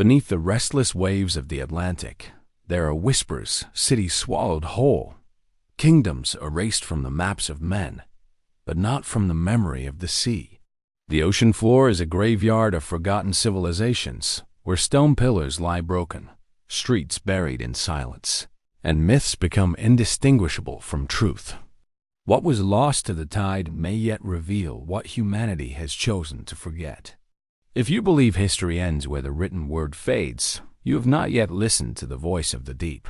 Beneath the restless waves of the Atlantic, there are whispers, cities swallowed whole, kingdoms erased from the maps of men, but not from the memory of the sea. The ocean floor is a graveyard of forgotten civilizations, where stone pillars lie broken, streets buried in silence, and myths become indistinguishable from truth. What was lost to the tide may yet reveal what humanity has chosen to forget. If you believe history ends where the written word fades, you have not yet listened to the voice of the deep.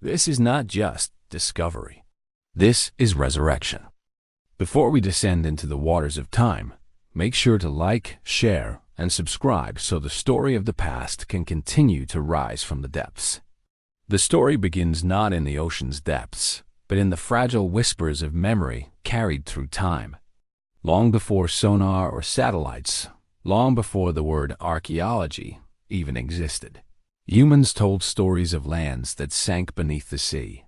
This is not just discovery. This is resurrection. Before we descend into the waters of time, make sure to like, share, and subscribe so the story of the past can continue to rise from the depths. The story begins not in the ocean's depths, but in the fragile whispers of memory carried through time. Long before sonar or satellites, long before the word archaeology even existed, humans told stories of lands that sank beneath the sea.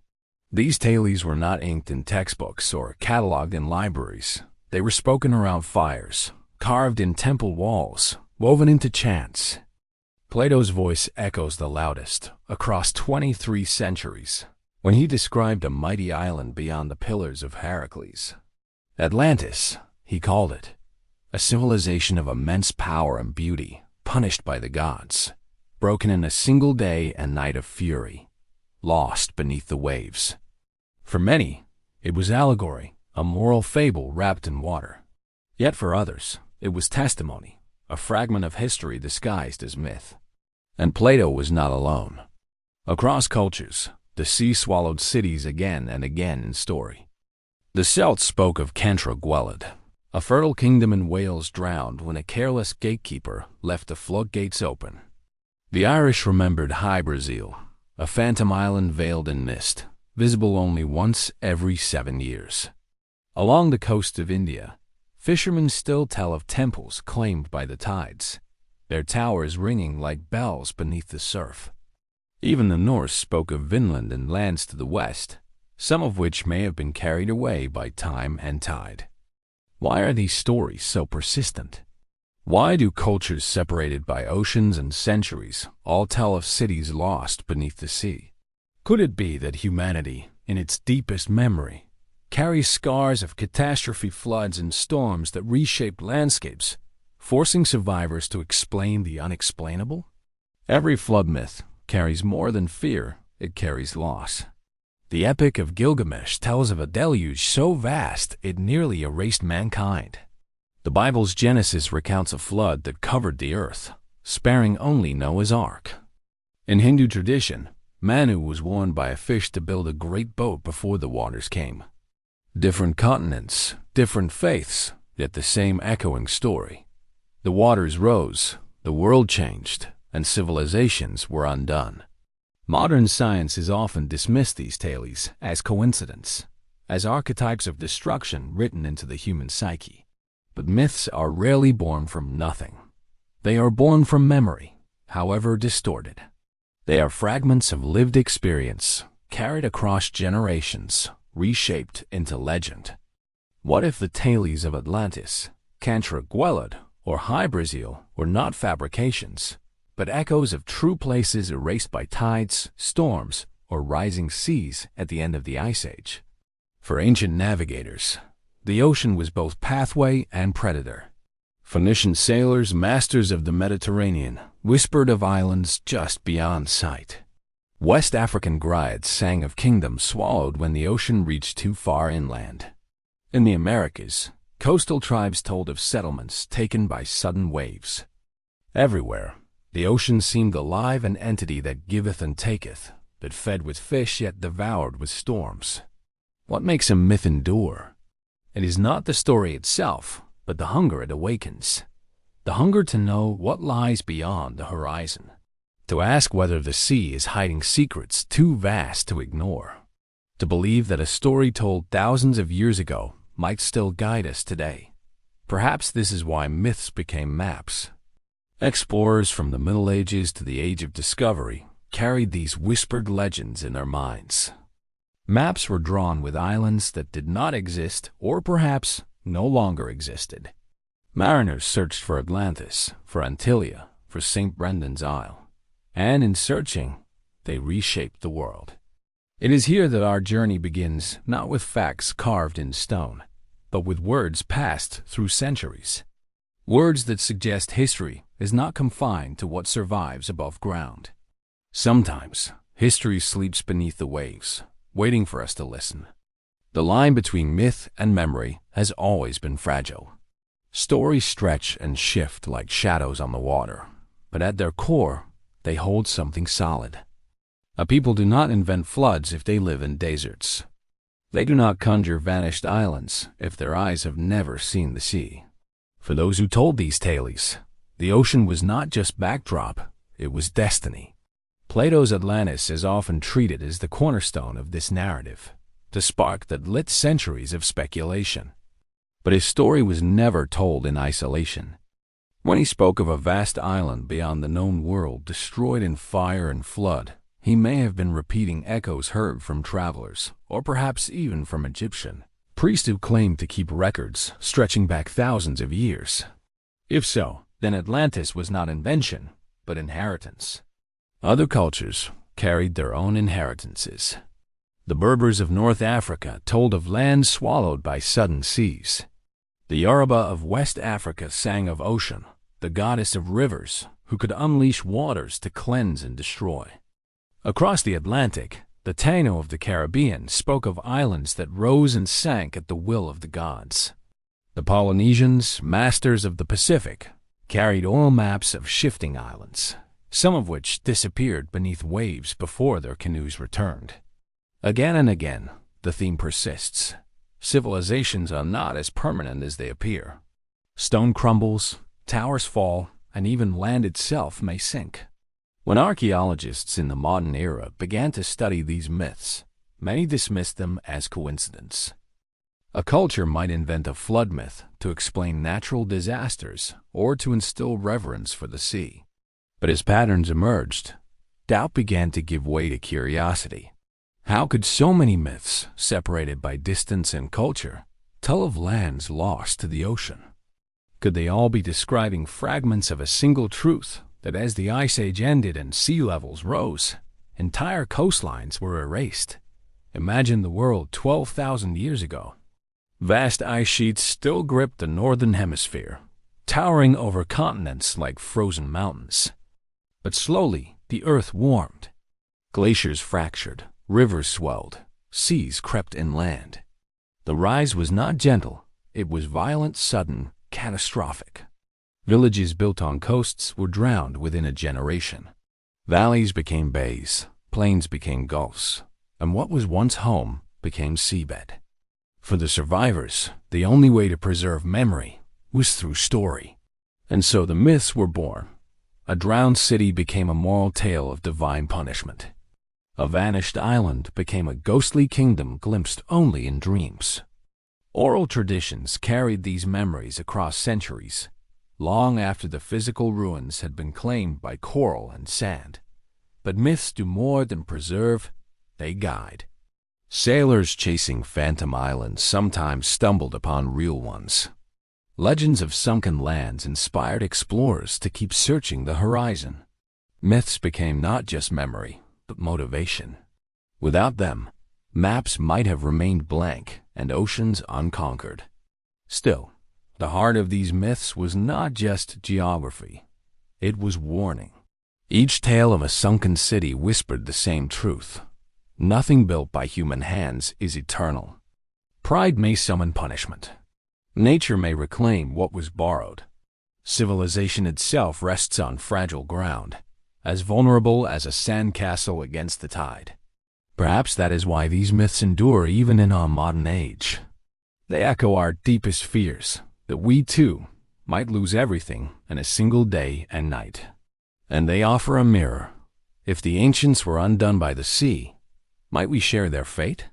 These tales were not inked in textbooks or cataloged in libraries. They were spoken around fires, carved in temple walls, woven into chants. Plato's voice echoes the loudest across 23 centuries when he described a mighty island beyond the pillars of Heracles. Atlantis, he called it, a civilization of immense power and beauty, punished by the gods, broken in a single day and night of fury, lost beneath the waves. For many, it was allegory, a moral fable wrapped in water. Yet for others, it was testimony, a fragment of history disguised as myth. And Plato was not alone. Across cultures, the sea swallowed cities again and again in story. The Celts spoke of Cantra Gweled, a fertile kingdom in Wales drowned when a careless gatekeeper left the floodgates open. The Irish remembered Hy-Brasil, a phantom island veiled in mist, visible only once every 7 years. Along the coast of India, fishermen still tell of temples claimed by the tides, their towers ringing like bells beneath the surf. Even the Norse spoke of Vinland and lands to the west, some of which may have been carried away by time and tide. Why are these stories so persistent? Why do cultures separated by oceans and centuries all tell of cities lost beneath the sea? Could it be that humanity, in its deepest memory, carries scars of catastrophe, floods, and storms that reshaped landscapes, forcing survivors to explain the unexplainable? Every flood myth carries more than fear, it carries loss. The Epic of Gilgamesh tells of a deluge so vast it nearly erased mankind. The Bible's Genesis recounts a flood that covered the earth, sparing only Noah's Ark. In Hindu tradition, Manu was warned by a fish to build a great boat before the waters came. Different continents, different faiths, yet the same echoing story. The waters rose, the world changed, and civilizations were undone. Modern science has often dismissed these tales as coincidence, as archetypes of destruction written into the human psyche. But myths are rarely born from nothing. They are born from memory, however distorted. They are fragments of lived experience, carried across generations, reshaped into legend. What if the tales of Atlantis, Cantra Gweled, or Hy-Brasil were not fabrications, but echoes of true places erased by tides, storms, or rising seas at the end of the Ice Age? For ancient navigators, the ocean was both pathway and predator. Phoenician sailors, masters of the Mediterranean, whispered of islands just beyond sight. West African griots sang of kingdoms swallowed when the ocean reached too far inland. In the Americas, coastal tribes told of settlements taken by sudden waves. Everywhere, the ocean seemed alive, an entity that giveth and taketh, but fed with fish yet devoured with storms. What makes a myth endure? It is not the story itself, but the hunger it awakens. The hunger to know what lies beyond the horizon. To ask whether the sea is hiding secrets too vast to ignore. To believe that a story told thousands of years ago might still guide us today. Perhaps this is why myths became maps. Explorers from the Middle Ages to the Age of Discovery carried these whispered legends in their minds. Maps were drawn with islands that did not exist or perhaps no longer existed. Mariners searched for Atlantis, for Antillia, for St. Brendan's Isle. and in searching, they reshaped the world. It is here that our journey begins, not with facts carved in stone, but with words passed through centuries. Words that suggest history is not confined to what survives above ground. Sometimes, history sleeps beneath the waves, waiting for us to listen. The line between myth and memory has always been fragile. Stories stretch and shift like shadows on the water, but at their core, they hold something solid. A people do not invent floods if they live in deserts. They do not conjure vanished islands if their eyes have never seen the sea. For those who told these tales, the ocean was not just backdrop, it was destiny. Plato's Atlantis is often treated as the cornerstone of this narrative, the spark that lit centuries of speculation. But his story was never told in isolation. When he spoke of a vast island beyond the known world destroyed in fire and flood, he may have been repeating echoes heard from travelers, or perhaps even from Egyptian priests who claimed to keep records stretching back thousands of years. If so, then Atlantis was not invention, but inheritance. Other cultures carried their own inheritances. The Berbers of North Africa told of lands swallowed by sudden seas. The Yoruba of West Africa sang of ocean, the goddess of rivers, who could unleash waters to cleanse and destroy. Across the Atlantic, the Taino of the Caribbean spoke of islands that rose and sank at the will of the gods. The Polynesians, masters of the Pacific, carried oil maps of shifting islands, some of which disappeared beneath waves before their canoes returned. Again and again, the theme persists. Civilizations are not as permanent as they appear. Stone crumbles, towers fall, and even land itself may sink. When archaeologists in the modern era began to study these myths, many dismissed them as coincidence. A culture might invent a flood myth to explain natural disasters or to instill reverence for the sea. But as patterns emerged, doubt began to give way to curiosity. How could so many myths, separated by distance and culture, tell of lands lost to the ocean? Could they all be describing fragments of a single truth that as the Ice Age ended and sea levels rose, entire coastlines were erased? Imagine the world 12,000 years ago. Vast ice sheets still gripped the northern hemisphere, towering over continents like frozen mountains. But slowly, the earth warmed. Glaciers fractured, rivers swelled, seas crept inland. The rise was not gentle, it was violent, sudden, catastrophic. Villages built on coasts were drowned within a generation. Valleys became bays, plains became gulfs, and what was once home became seabed. For the survivors, the only way to preserve memory was through story. And so the myths were born. A drowned city became a moral tale of divine punishment. A vanished island became a ghostly kingdom glimpsed only in dreams. Oral traditions carried these memories across centuries, long after the physical ruins had been claimed by coral and sand. But myths do more than preserve, they guide. Sailors chasing phantom islands sometimes stumbled upon real ones. Legends of sunken lands inspired explorers to keep searching the horizon. Myths became not just memory, but motivation. Without them, maps might have remained blank and oceans unconquered. Still, the heart of these myths was not just geography. It was warning. Each tale of a sunken city whispered the same truth. Nothing built by human hands is eternal. Pride may summon punishment. Nature may reclaim what was borrowed. Civilization itself rests on fragile ground, as vulnerable as a sandcastle against the tide. Perhaps that is why these myths endure even in our modern age. They echo our deepest fears, that we too might lose everything in a single day and night. And they offer a mirror. If the ancients were undone by the sea, might we share their fate?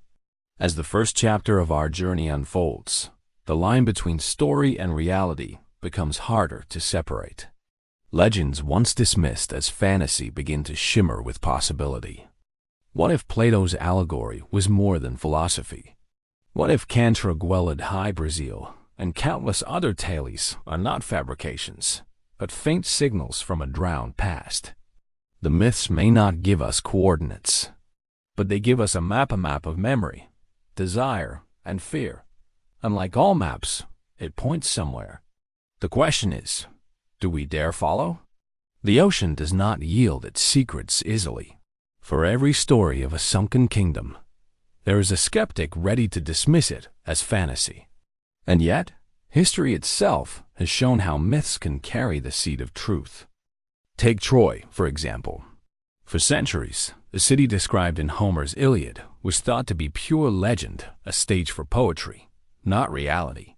As the first chapter of our journey unfolds, the line between story and reality becomes harder to separate. Legends once dismissed as fantasy begin to shimmer with possibility. What if Plato's allegory was more than philosophy? What if Cantor-Guelid High Brazil and countless other tales are not fabrications, but faint signals from a drowned past? The myths may not give us coordinates, but they give us a map of memory, desire, and fear. Unlike all maps, it points somewhere. The question is, do we dare follow? The ocean does not yield its secrets easily. For every story of a sunken kingdom, there is a skeptic ready to dismiss it as fantasy. And yet, history itself has shown how myths can carry the seed of truth. Take Troy, for example. For centuries, the city described in Homer's Iliad was thought to be pure legend, a stage for poetry, not reality.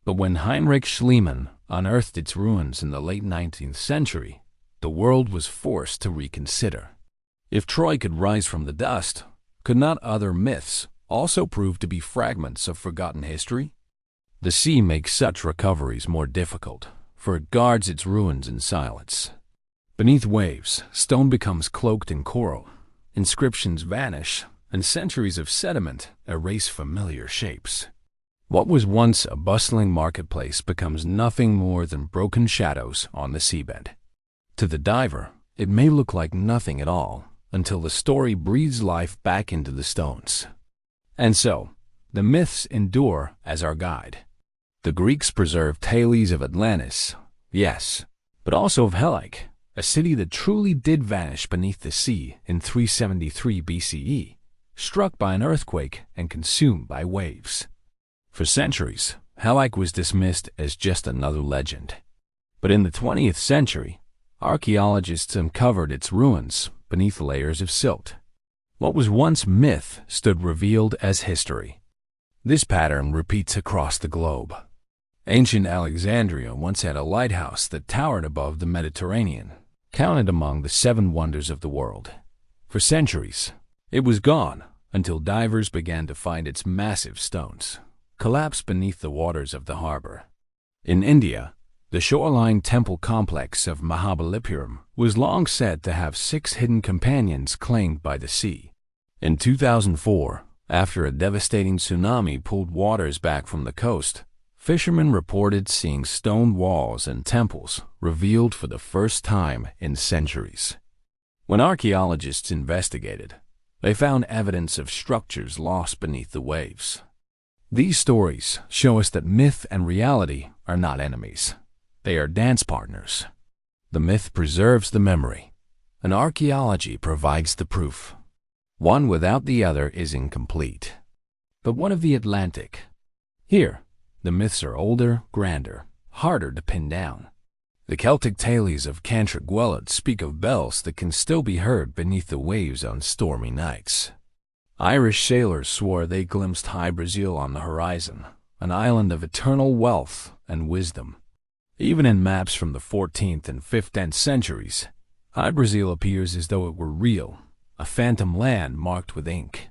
But when Heinrich Schliemann unearthed its ruins in the late 19th century, the world was forced to reconsider. If Troy could rise from the dust, could not other myths also prove to be fragments of forgotten history? The sea makes such recoveries more difficult, for it guards its ruins in silence. Beneath waves, stone becomes cloaked in coral, inscriptions vanish, and centuries of sediment erase familiar shapes. What was once a bustling marketplace becomes nothing more than broken shadows on the seabed. To the diver, it may look like nothing at all until the story breathes life back into the stones. And so, the myths endure as our guide. The Greeks preserved tales of Atlantis, yes, but also of Helice, a city that truly did vanish beneath the sea in 373 BCE, struck by an earthquake and consumed by waves. For centuries, Helice was dismissed as just another legend. But in the 20th century, archaeologists uncovered its ruins beneath layers of silt. What was once myth stood revealed as history. This pattern repeats across the globe. Ancient Alexandria once had a lighthouse that towered above the Mediterranean, counted among the 7 wonders of the world. For centuries, it was gone until divers began to find its massive stones, collapsed beneath the waters of the harbor. In India, the shoreline temple complex of Mahabalipuram was long said to have 6 hidden companions claimed by the sea. In 2004, after a devastating tsunami pulled waters back from the coast, fishermen reported seeing stone walls and temples revealed for the first time in centuries. When archaeologists investigated, they found evidence of structures lost beneath the waves. These stories show us that myth and reality are not enemies. They are dance partners. The myth preserves the memory, and archaeology provides the proof. One without the other is incomplete. But what of the Atlantic? Here, the myths are older, grander, harder to pin down. The Celtic tales of Cantrip Gweled speak of bells that can still be heard beneath the waves on stormy nights. Irish sailors swore they glimpsed High Brazil on the horizon, an island of eternal wealth and wisdom. Even in maps from the 14th and 15th centuries, High Brazil appears as though it were real, a phantom land marked with ink.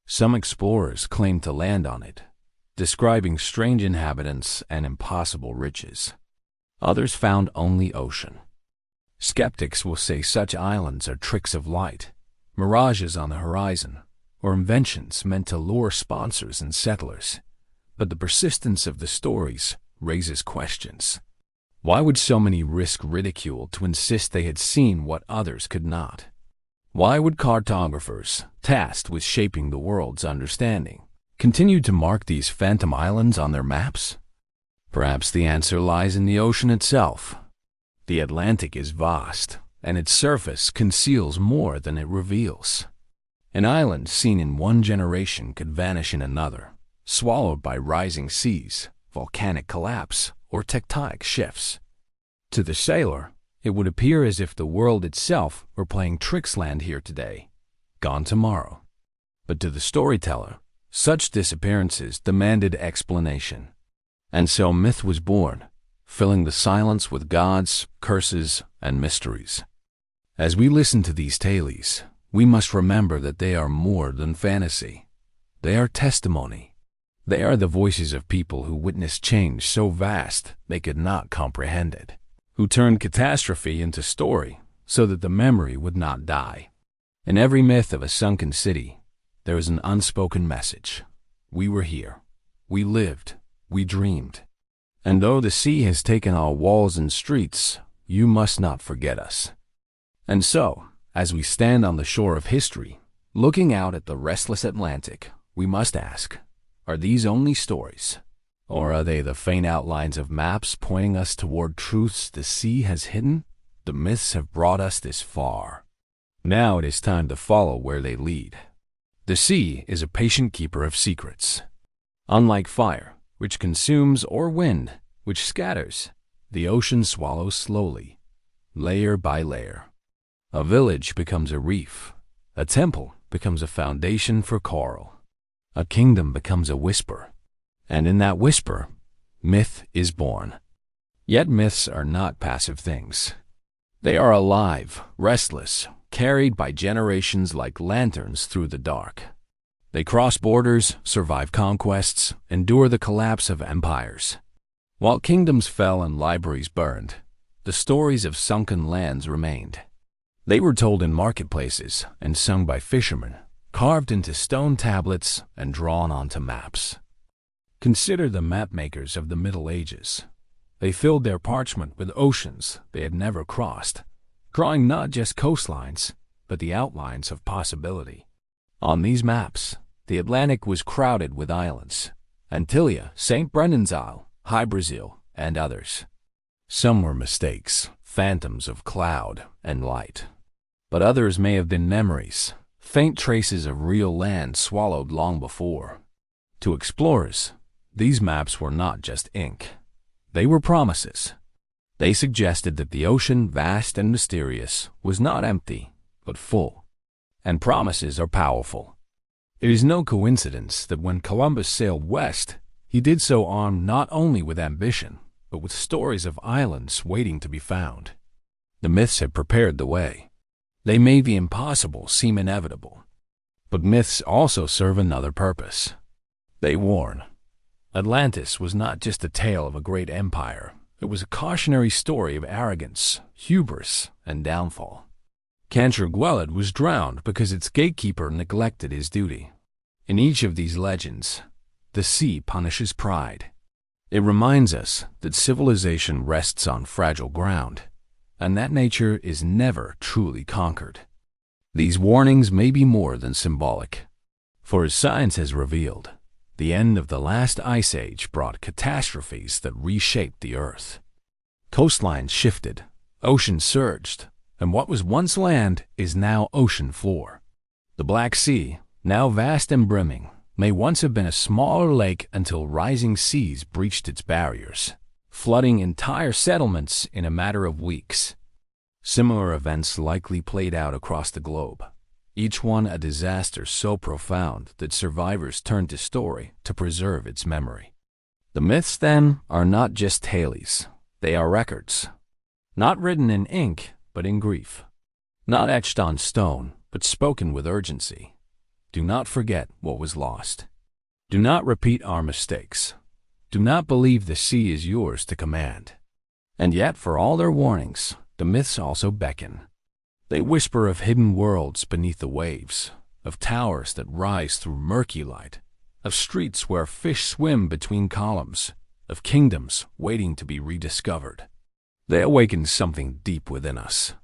Some explorers claim to land on it, describing strange inhabitants and impossible riches. Others found only ocean. Skeptics will say such islands are tricks of light, mirages on the horizon, or inventions meant to lure sponsors and settlers. But the persistence of the stories raises questions. Why would so many risk ridicule to insist they had seen what others could not? Why would cartographers, tasked with shaping the world's understanding, continue to mark these phantom islands on their maps? Perhaps the answer lies in the ocean itself. The Atlantic is vast, and its surface conceals more than it reveals. An island seen in one generation could vanish in another, swallowed by rising seas, volcanic collapse, or tectonic shifts. To the sailor, it would appear as if the world itself were playing tricks land here today, gone tomorrow. But to the storyteller, such disappearances demanded explanation. And so myth was born, filling the silence with gods, curses, and mysteries. As we listen to these tales, we must remember that they are more than fantasy. They are testimony. They are the voices of people who witnessed change so vast they could not comprehend it, who turned catastrophe into story so that the memory would not die. In every myth of a sunken city, there is an unspoken message. We were here. We lived. We dreamed. And though the sea has taken our walls and streets, you must not forget us. And so, As we stand on the shore of history, looking out at the restless Atlantic, we must ask, are these only stories? Or are they the faint outlines of maps pointing us toward truths the sea has hidden? The myths have brought us this far. Now it is time to follow where they lead. The sea is a patient keeper of secrets. Unlike fire, which consumes, or wind, which scatters, the ocean swallows slowly, layer by layer. A village becomes a reef. A temple becomes a foundation for coral. A kingdom becomes a whisper. And in that whisper, myth is born. Yet myths are not passive things. They are alive, restless, carried by generations like lanterns through the dark. They cross borders, survive conquests, endure the collapse of empires. While kingdoms fell and libraries burned, the stories of sunken lands remained. They were told in marketplaces and sung by fishermen, carved into stone tablets and drawn onto maps. Consider the mapmakers of the Middle Ages. They filled their parchment with oceans they had never crossed, drawing not just coastlines, but the outlines of possibility. On these maps, the Atlantic was crowded with islands: Antillia, St. Brendan's Isle, High Brazil, and others. Some were mistakes, phantoms of cloud and light. But others may have been memories, faint traces of real land swallowed long before. To explorers, these maps were not just ink. They were promises. They suggested that the ocean, vast and mysterious, was not empty, but full. And promises are powerful. It is no coincidence that when Columbus sailed west, he did so armed not only with ambition, but with stories of islands waiting to be found. The myths had prepared the way. They made the impossible seem inevitable. But myths also serve another purpose. They warn. Atlantis was not just a tale of a great empire. It was a cautionary story of arrogance, hubris, and downfall. Cancher-Gweled was drowned because its gatekeeper neglected his duty. In each of these legends, the sea punishes pride. It reminds us that civilization rests on fragile ground, and that nature is never truly conquered. These warnings may be more than symbolic, for as science has revealed, the end of the last ice age brought catastrophes that reshaped the earth. Coastlines shifted, oceans surged, and what was once land is now ocean floor. The Black Sea, now vast and brimming, may once have been a smaller lake until rising seas breached its barriers, flooding entire settlements in a matter of weeks. Similar events likely played out across the globe, each one a disaster so profound that survivors turned to story to preserve its memory. The myths, then, are not just tales. They are records, not written in ink, but in grief, not etched on stone, but spoken with urgency. Do not forget what was lost. Do not repeat our mistakes. Do not believe the sea is yours to command. And yet, for all their warnings, the myths also beckon. They whisper of hidden worlds beneath the waves, of towers that rise through murky light, of streets where fish swim between columns, of kingdoms waiting to be rediscovered. They awaken something deep within us: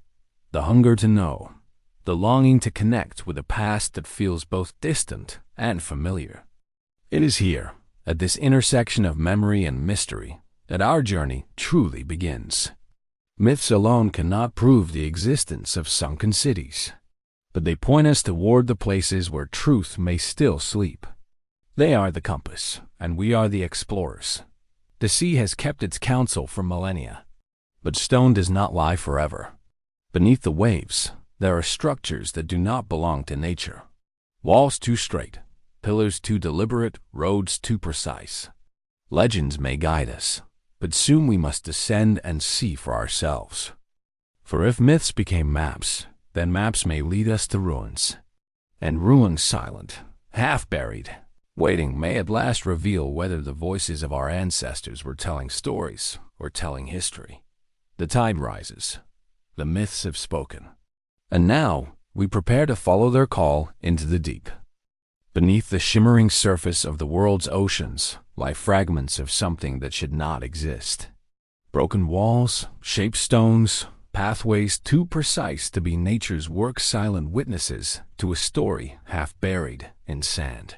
the hunger to know, the longing to connect with a past that feels both distant and familiar. It is here, at this intersection of memory and mystery, that our journey truly begins. Myths alone cannot prove the existence of sunken cities, but they point us toward the places where truth may still sleep. They are the compass, and we are the explorers. The sea has kept its counsel for millennia, but stone does not lie forever. Beneath the waves, there are structures that do not belong to nature. Walls too straight, pillars too deliberate, roads too precise. Legends may guide us, but soon we must descend and see for ourselves. For if myths became maps, then maps may lead us to ruins. And ruins silent, half-buried, waiting may at last reveal whether the voices of our ancestors were telling stories or telling history. The tide rises. The myths have spoken. And now we prepare to follow their call into the deep. Beneath the shimmering surface of the world's oceans lie fragments of something that should not exist. Broken walls, shaped stones, pathways too precise to be nature's work, silent witnesses to a story half buried in sand.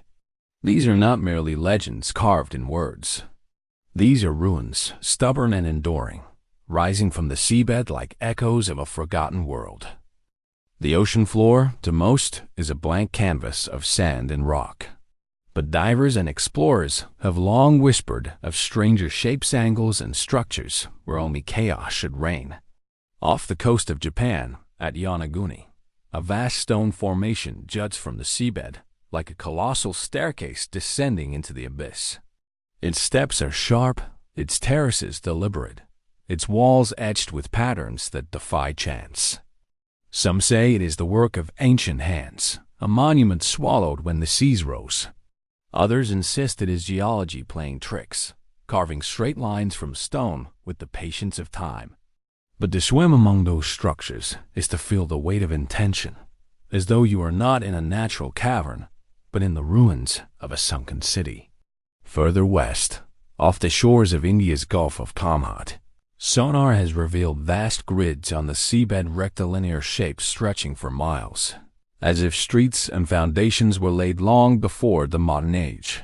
These are not merely legends carved in words. These are ruins, stubborn and enduring, rising from the seabed like echoes of a forgotten world. The ocean floor, to most, is a blank canvas of sand and rock. But divers and explorers have long whispered of stranger shapes, angles, and structures where only chaos should reign. Off the coast of Japan, at Yonaguni, a vast stone formation juts from the seabed like a colossal staircase descending into the abyss. Its steps are sharp, its terraces deliberate, its walls etched with patterns that defy chance. Some say it is the work of ancient hands, a monument swallowed when the seas rose. Others insist it is geology playing tricks, carving straight lines from stone with the patience of time. But to swim among those structures is to feel the weight of intention, as though you are not in a natural cavern, but in the ruins of a sunken city. Further west, off the shores of India's Gulf of Kamhat, sonar has revealed vast grids on the seabed, rectilinear shapes stretching for miles, as if streets and foundations were laid long before the modern age.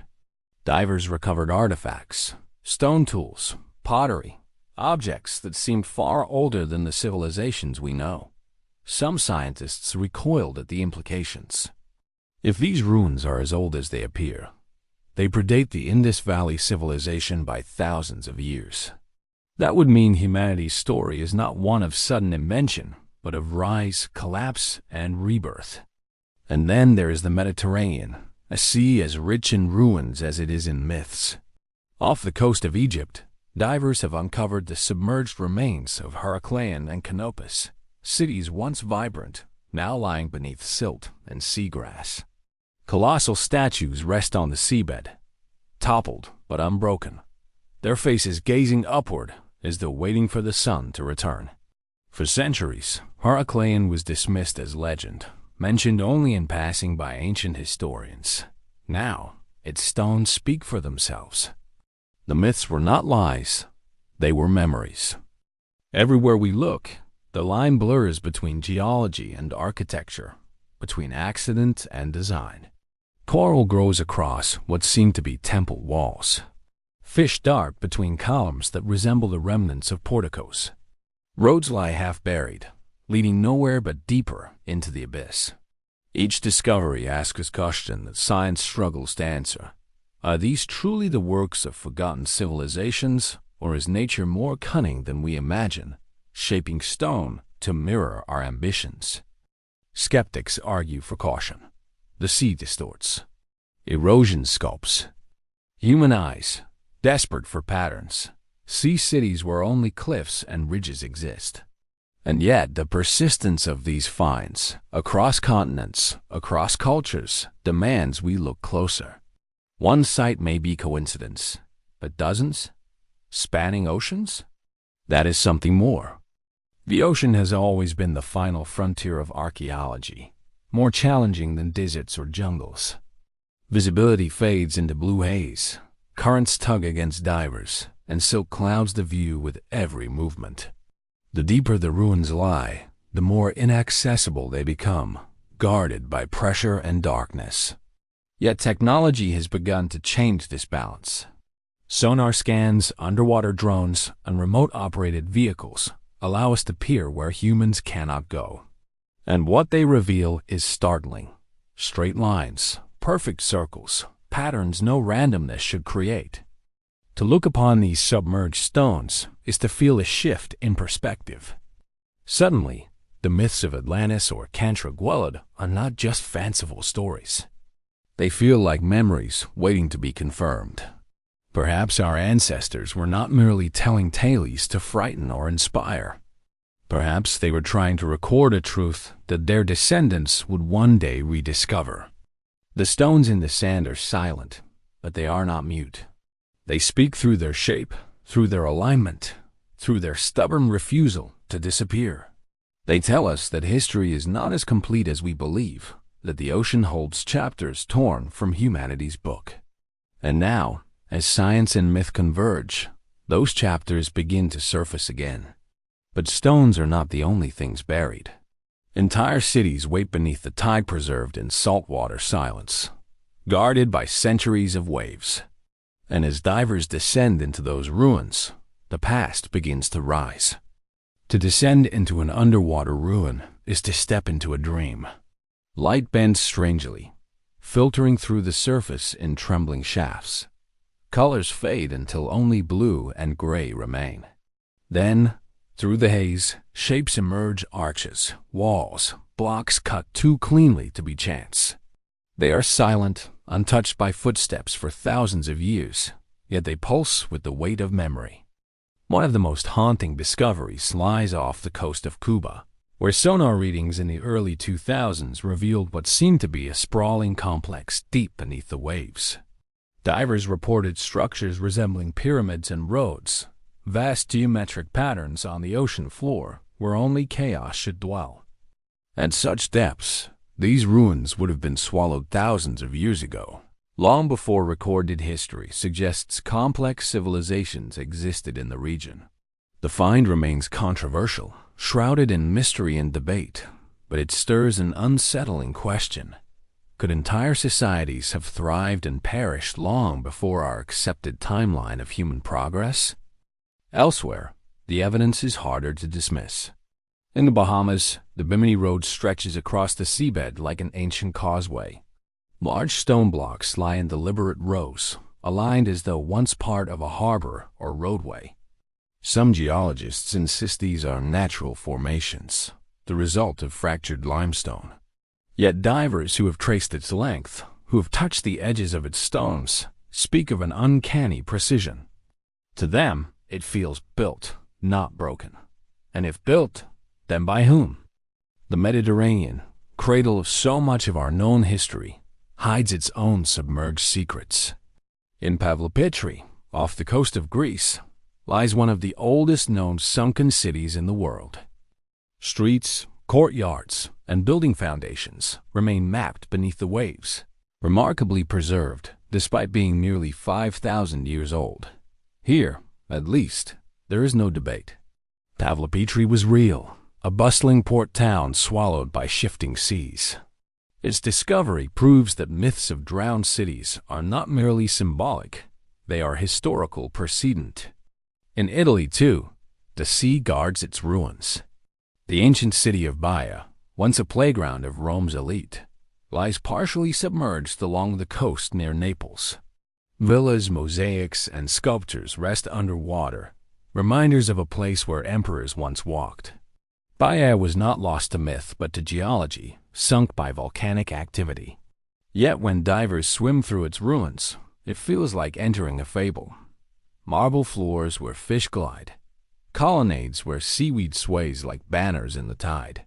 Divers recovered artifacts, stone tools, pottery, objects that seemed far older than the civilizations we know. Some scientists recoiled at the implications. If these ruins are as old as they appear, they predate the Indus Valley civilization by thousands of years. That would mean humanity's story is not one of sudden invention, but of rise, collapse, and rebirth. And then there is the Mediterranean, a sea as rich in ruins as it is in myths. Off the coast of Egypt, divers have uncovered the submerged remains of Heraclean and Canopus, cities once vibrant, now lying beneath silt and seagrass. Colossal statues rest on the seabed, toppled but unbroken, their faces gazing upward as though waiting for the sun to return. For centuries, Heraclean was dismissed as legend, mentioned only in passing by ancient historians. Now, its stones speak for themselves. The myths were not lies, they were memories. Everywhere we look, the line blurs between geology and architecture, between accident and design. Coral grows across what seem to be temple walls. Fish dart between columns that resemble the remnants of porticos. Roads lie half buried, leading nowhere but deeper into the abyss. Each discovery asks a question that science struggles to answer. Are these truly the works of forgotten civilizations, or is nature more cunning than we imagine, shaping stone to mirror our ambitions? Skeptics argue for caution. The sea distorts. Erosion sculpts. Human eyes, desperate for patterns, see cities where only cliffs and ridges exist. And yet the persistence of these finds, across continents, across cultures, demands we look closer. One site may be coincidence, but dozens? Spanning oceans? That is something more. The ocean has always been the final frontier of archaeology, more challenging than deserts or jungles. Visibility fades into blue haze, currents tug against divers, and silt clouds the view with every movement. The deeper the ruins lie, the more inaccessible they become, guarded by pressure and darkness. Yet technology has begun to change this balance. Sonar scans, underwater drones, and remote-operated vehicles allow us to peer where humans cannot go. And what they reveal is startling. Straight lines, perfect circles, patterns no randomness should create. To look upon these submerged stones is to feel a shift in perspective. Suddenly, the myths of Atlantis or Cantragwellad are not just fanciful stories. They feel like memories waiting to be confirmed. Perhaps our ancestors were not merely telling tales to frighten or inspire. Perhaps they were trying to record a truth that their descendants would one day rediscover. The stones in the sand are silent, but they are not mute. They speak through their shape, through their alignment, through their stubborn refusal to disappear. They tell us that history is not as complete as we believe, that the ocean holds chapters torn from humanity's book. And now, as science and myth converge, those chapters begin to surface again. But stones are not the only things buried. Entire cities wait beneath the tide, preserved in saltwater silence, guarded by centuries of waves. And as divers descend into those ruins, the past begins to rise. To descend into an underwater ruin is to step into a dream. Light bends strangely, filtering through the surface in trembling shafts. Colors fade until only blue and gray remain. Then, through the haze, shapes emerge: arches, walls, blocks cut too cleanly to be chance. They are silent, untouched by footsteps for thousands of years, yet they pulse with the weight of memory. One of the most haunting discoveries lies off the coast of Cuba, where sonar readings in the early 2000s revealed what seemed to be a sprawling complex deep beneath the waves. Divers reported structures resembling pyramids and roads, vast geometric patterns on the ocean floor where only chaos should dwell. At such depths, these ruins would have been swallowed thousands of years ago, long before recorded history suggests complex civilizations existed in the region. The find remains controversial, shrouded in mystery and debate, but it stirs an unsettling question. Could entire societies have thrived and perished long before our accepted timeline of human progress? Elsewhere, the evidence is harder to dismiss. In the Bahamas, the Bimini Road stretches across the seabed like an ancient causeway. Large stone blocks lie in deliberate rows, aligned as though once part of a harbor or roadway. Some geologists insist these are natural formations, the result of fractured limestone. Yet divers who have traced its length, who have touched the edges of its stones, speak of an uncanny precision. To them, it feels built, not broken. And if built, then by whom? The Mediterranean, cradle of so much of our known history, hides its own submerged secrets. In Pavlopetri, off the coast of Greece, lies one of the oldest known sunken cities in the world. Streets, courtyards, and building foundations remain mapped beneath the waves, remarkably preserved despite being nearly 5,000 years old. Here, at least, there is no debate. Pavlopetri was real, a bustling port town swallowed by shifting seas. Its discovery proves that myths of drowned cities are not merely symbolic, they are historical precedent. In Italy, too, the sea guards its ruins. The ancient city of Baia, once a playground of Rome's elite, lies partially submerged along the coast near Naples. Villas, mosaics, and sculptures rest underwater, reminders of a place where emperors once walked. Baia was not lost to myth but to geology, sunk by volcanic activity. Yet when divers swim through its ruins, it feels like entering a fable. Marble floors where fish glide, colonnades where seaweed sways like banners in the tide.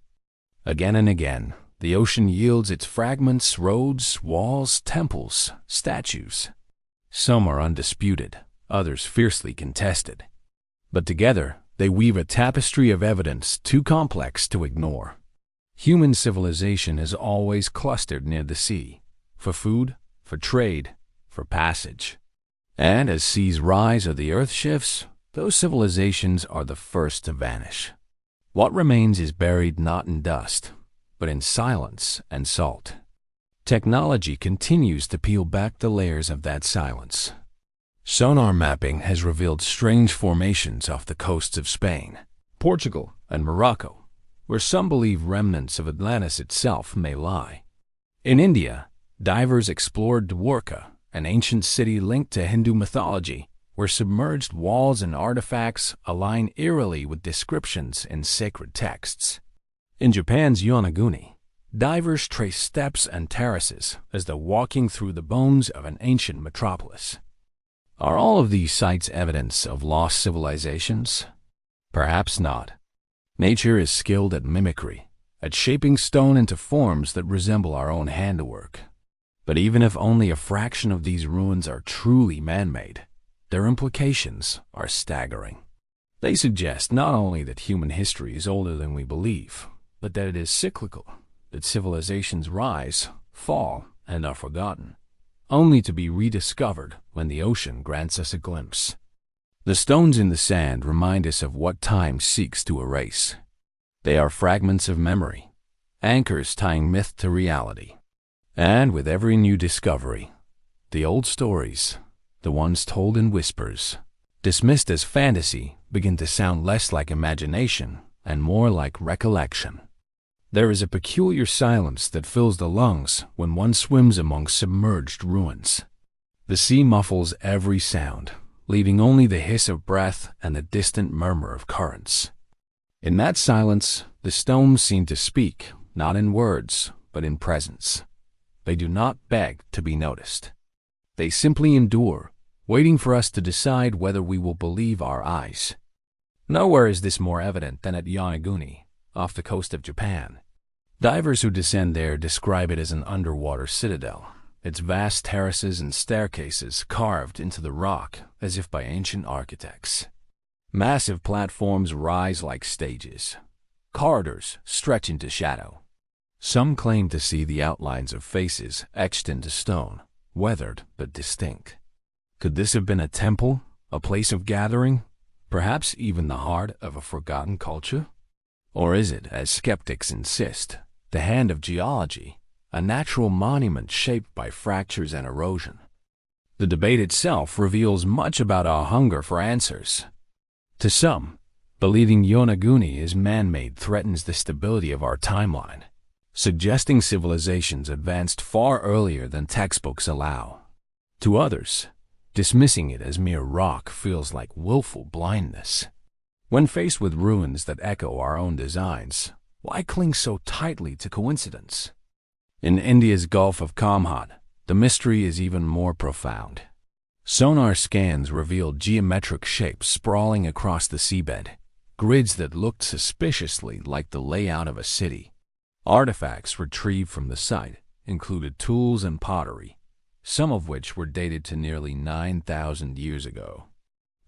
Again and again, the ocean yields its fragments: roads, walls, temples, statues. Some are undisputed, others fiercely contested. But together, they weave a tapestry of evidence too complex to ignore. Human civilization has always clustered near the sea, for food, for trade, for passage. And as seas rise or the earth shifts, those civilizations are the first to vanish. What remains is buried not in dust, but in silence and salt. Technology continues to peel back the layers of that silence. Sonar mapping has revealed strange formations off the coasts of Spain, Portugal, and Morocco, where some believe remnants of Atlantis itself may lie. In India, divers explored Dwarka, an ancient city linked to Hindu mythology, where submerged walls and artifacts align eerily with descriptions in sacred texts. In Japan's Yonaguni, divers trace steps and terraces as though walking through the bones of an ancient metropolis. Are all of these sites evidence of lost civilizations? Perhaps not. Nature is skilled at mimicry, at shaping stone into forms that resemble our own handiwork. But even if only a fraction of these ruins are truly man-made, their implications are staggering. They suggest not only that human history is older than we believe, but that it is cyclical, that civilizations rise, fall, and are forgotten, only to be rediscovered when the ocean grants us a glimpse. The stones in the sand remind us of what time seeks to erase. They are fragments of memory, anchors tying myth to reality. And with every new discovery, the old stories, the ones told in whispers, dismissed as fantasy, begin to sound less like imagination and more like recollection. There is a peculiar silence that fills the lungs when one swims among submerged ruins. The sea muffles every sound, leaving only the hiss of breath and the distant murmur of currents. In that silence, the stones seem to speak, not in words, but in presence. They do not beg to be noticed. They simply endure, waiting for us to decide whether we will believe our eyes. Nowhere is this more evident than at Yonaguni, off the coast of Japan. Divers who descend there describe it as an underwater citadel, its vast terraces and staircases carved into the rock as if by ancient architects. Massive platforms rise like stages. Corridors stretch into shadow. Some claim to see the outlines of faces etched into stone, weathered but distinct. Could this have been a temple, a place of gathering, perhaps even the heart of a forgotten culture? Or is it, as skeptics insist, the hand of geology, a natural monument shaped by fractures and erosion? The debate itself reveals much about our hunger for answers. To some, believing Yonaguni is man-made threatens the stability of our timeline, suggesting civilizations advanced far earlier than textbooks allow. To others, dismissing it as mere rock feels like willful blindness. When faced with ruins that echo our own designs, why cling so tightly to coincidence? In India's Gulf of Kamhat, the mystery is even more profound. Sonar scans revealed geometric shapes sprawling across the seabed, grids that looked suspiciously like the layout of a city. Artifacts retrieved from the site included tools and pottery, some of which were dated to nearly 9,000 years ago.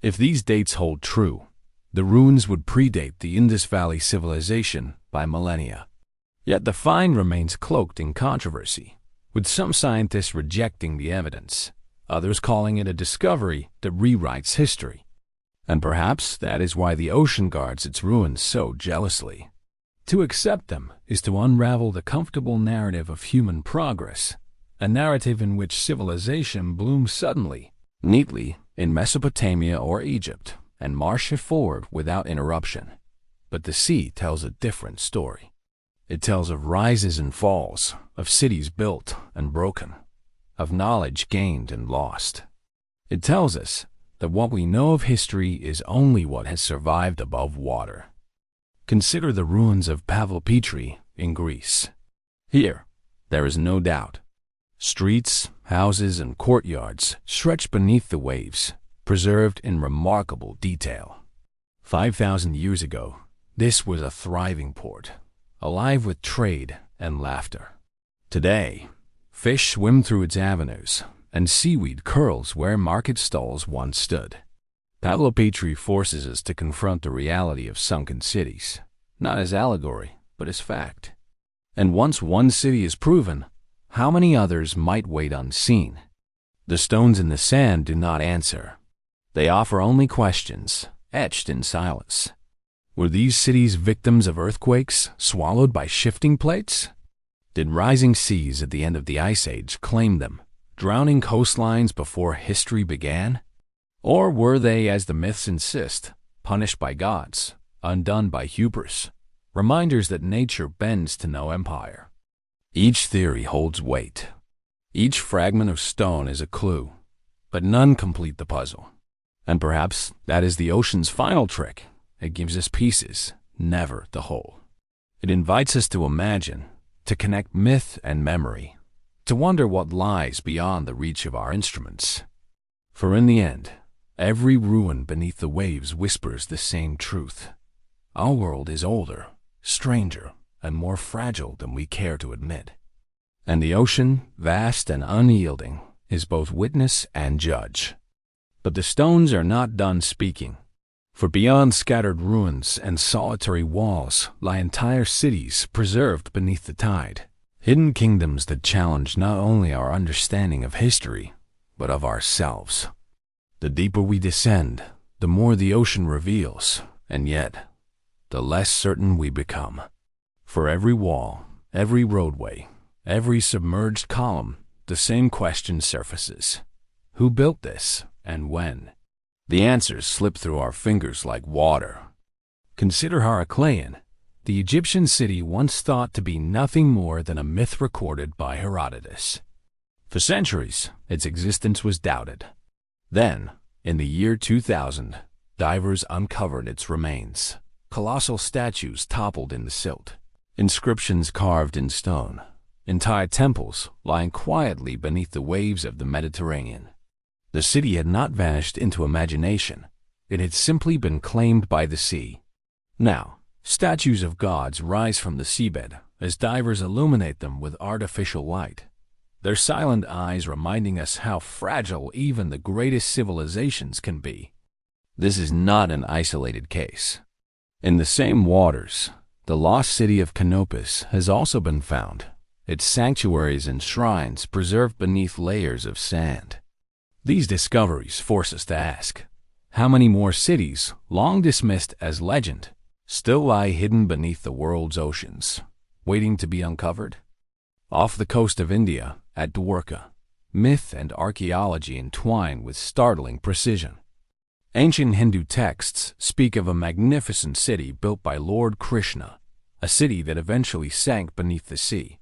If these dates hold true, the ruins would predate the Indus Valley civilization by millennia. Yet the find remains cloaked in controversy, with some scientists rejecting the evidence, others calling it a discovery that rewrites history. And perhaps that is why the ocean guards its ruins so jealously. To accept them is to unravel the comfortable narrative of human progress, a narrative in which civilization blooms suddenly, neatly, in Mesopotamia or Egypt, and marches forward without interruption. But the sea tells a different story. It tells of rises and falls, of cities built and broken, of knowledge gained and lost. It tells us that what we know of history is only what has survived above water. Consider the ruins of Pavlopetri in Greece. Here, there is no doubt. Streets, houses, and courtyards stretch beneath the waves, preserved in remarkable detail. 5,000 years ago, this was a thriving port, alive with trade and laughter. Today, fish swim through its avenues, and seaweed curls where market stalls once stood. Pavlopetri forces us to confront the reality of sunken cities, not as allegory, but as fact. And once one city is proven, how many others might wait unseen? The stones in the sand do not answer. They offer only questions, etched in silence. Were these cities victims of earthquakes, swallowed by shifting plates? Did rising seas at the end of the Ice Age claim them, drowning coastlines before history began? Or were they, as the myths insist, punished by gods, undone by hubris, reminders that nature bends to no empire? Each theory holds weight. Each fragment of stone is a clue, but none complete the puzzle. And perhaps that is the ocean's final trick. It gives us pieces, never the whole. It invites us to imagine, to connect myth and memory, to wonder what lies beyond the reach of our instruments. For in the end, every ruin beneath the waves whispers the same truth. Our world is older, stranger, and more fragile than we care to admit. And the ocean, vast and unyielding, is both witness and judge. But the stones are not done speaking. For beyond scattered ruins and solitary walls lie entire cities preserved beneath the tide, hidden kingdoms that challenge not only our understanding of history, but of ourselves. The deeper we descend, the more the ocean reveals, and yet, the less certain we become. For every wall, every roadway, every submerged column, the same question surfaces. Who built this, and when? The answers slip through our fingers like water. Consider Heracleion, the Egyptian city once thought to be nothing more than a myth recorded by Herodotus. For centuries, its existence was doubted. Then, in the year 2000, divers uncovered its remains. Colossal statues toppled in the silt, inscriptions carved in stone, entire temples lying quietly beneath the waves of the Mediterranean. The city had not vanished into imagination. It had simply been claimed by the sea. Now, statues of gods rise from the seabed as divers illuminate them with artificial light, their silent eyes reminding us how fragile even the greatest civilizations can be. This is not an isolated case. In the same waters, the lost city of Canopus has also been found, its sanctuaries and shrines preserved beneath layers of sand. These discoveries force us to ask, how many more cities, long dismissed as legend, still lie hidden beneath the world's oceans, waiting to be uncovered? Off the coast of India, at Dwarka, myth and archaeology entwine with startling precision. Ancient Hindu texts speak of a magnificent city built by Lord Krishna, a city that eventually sank beneath the sea.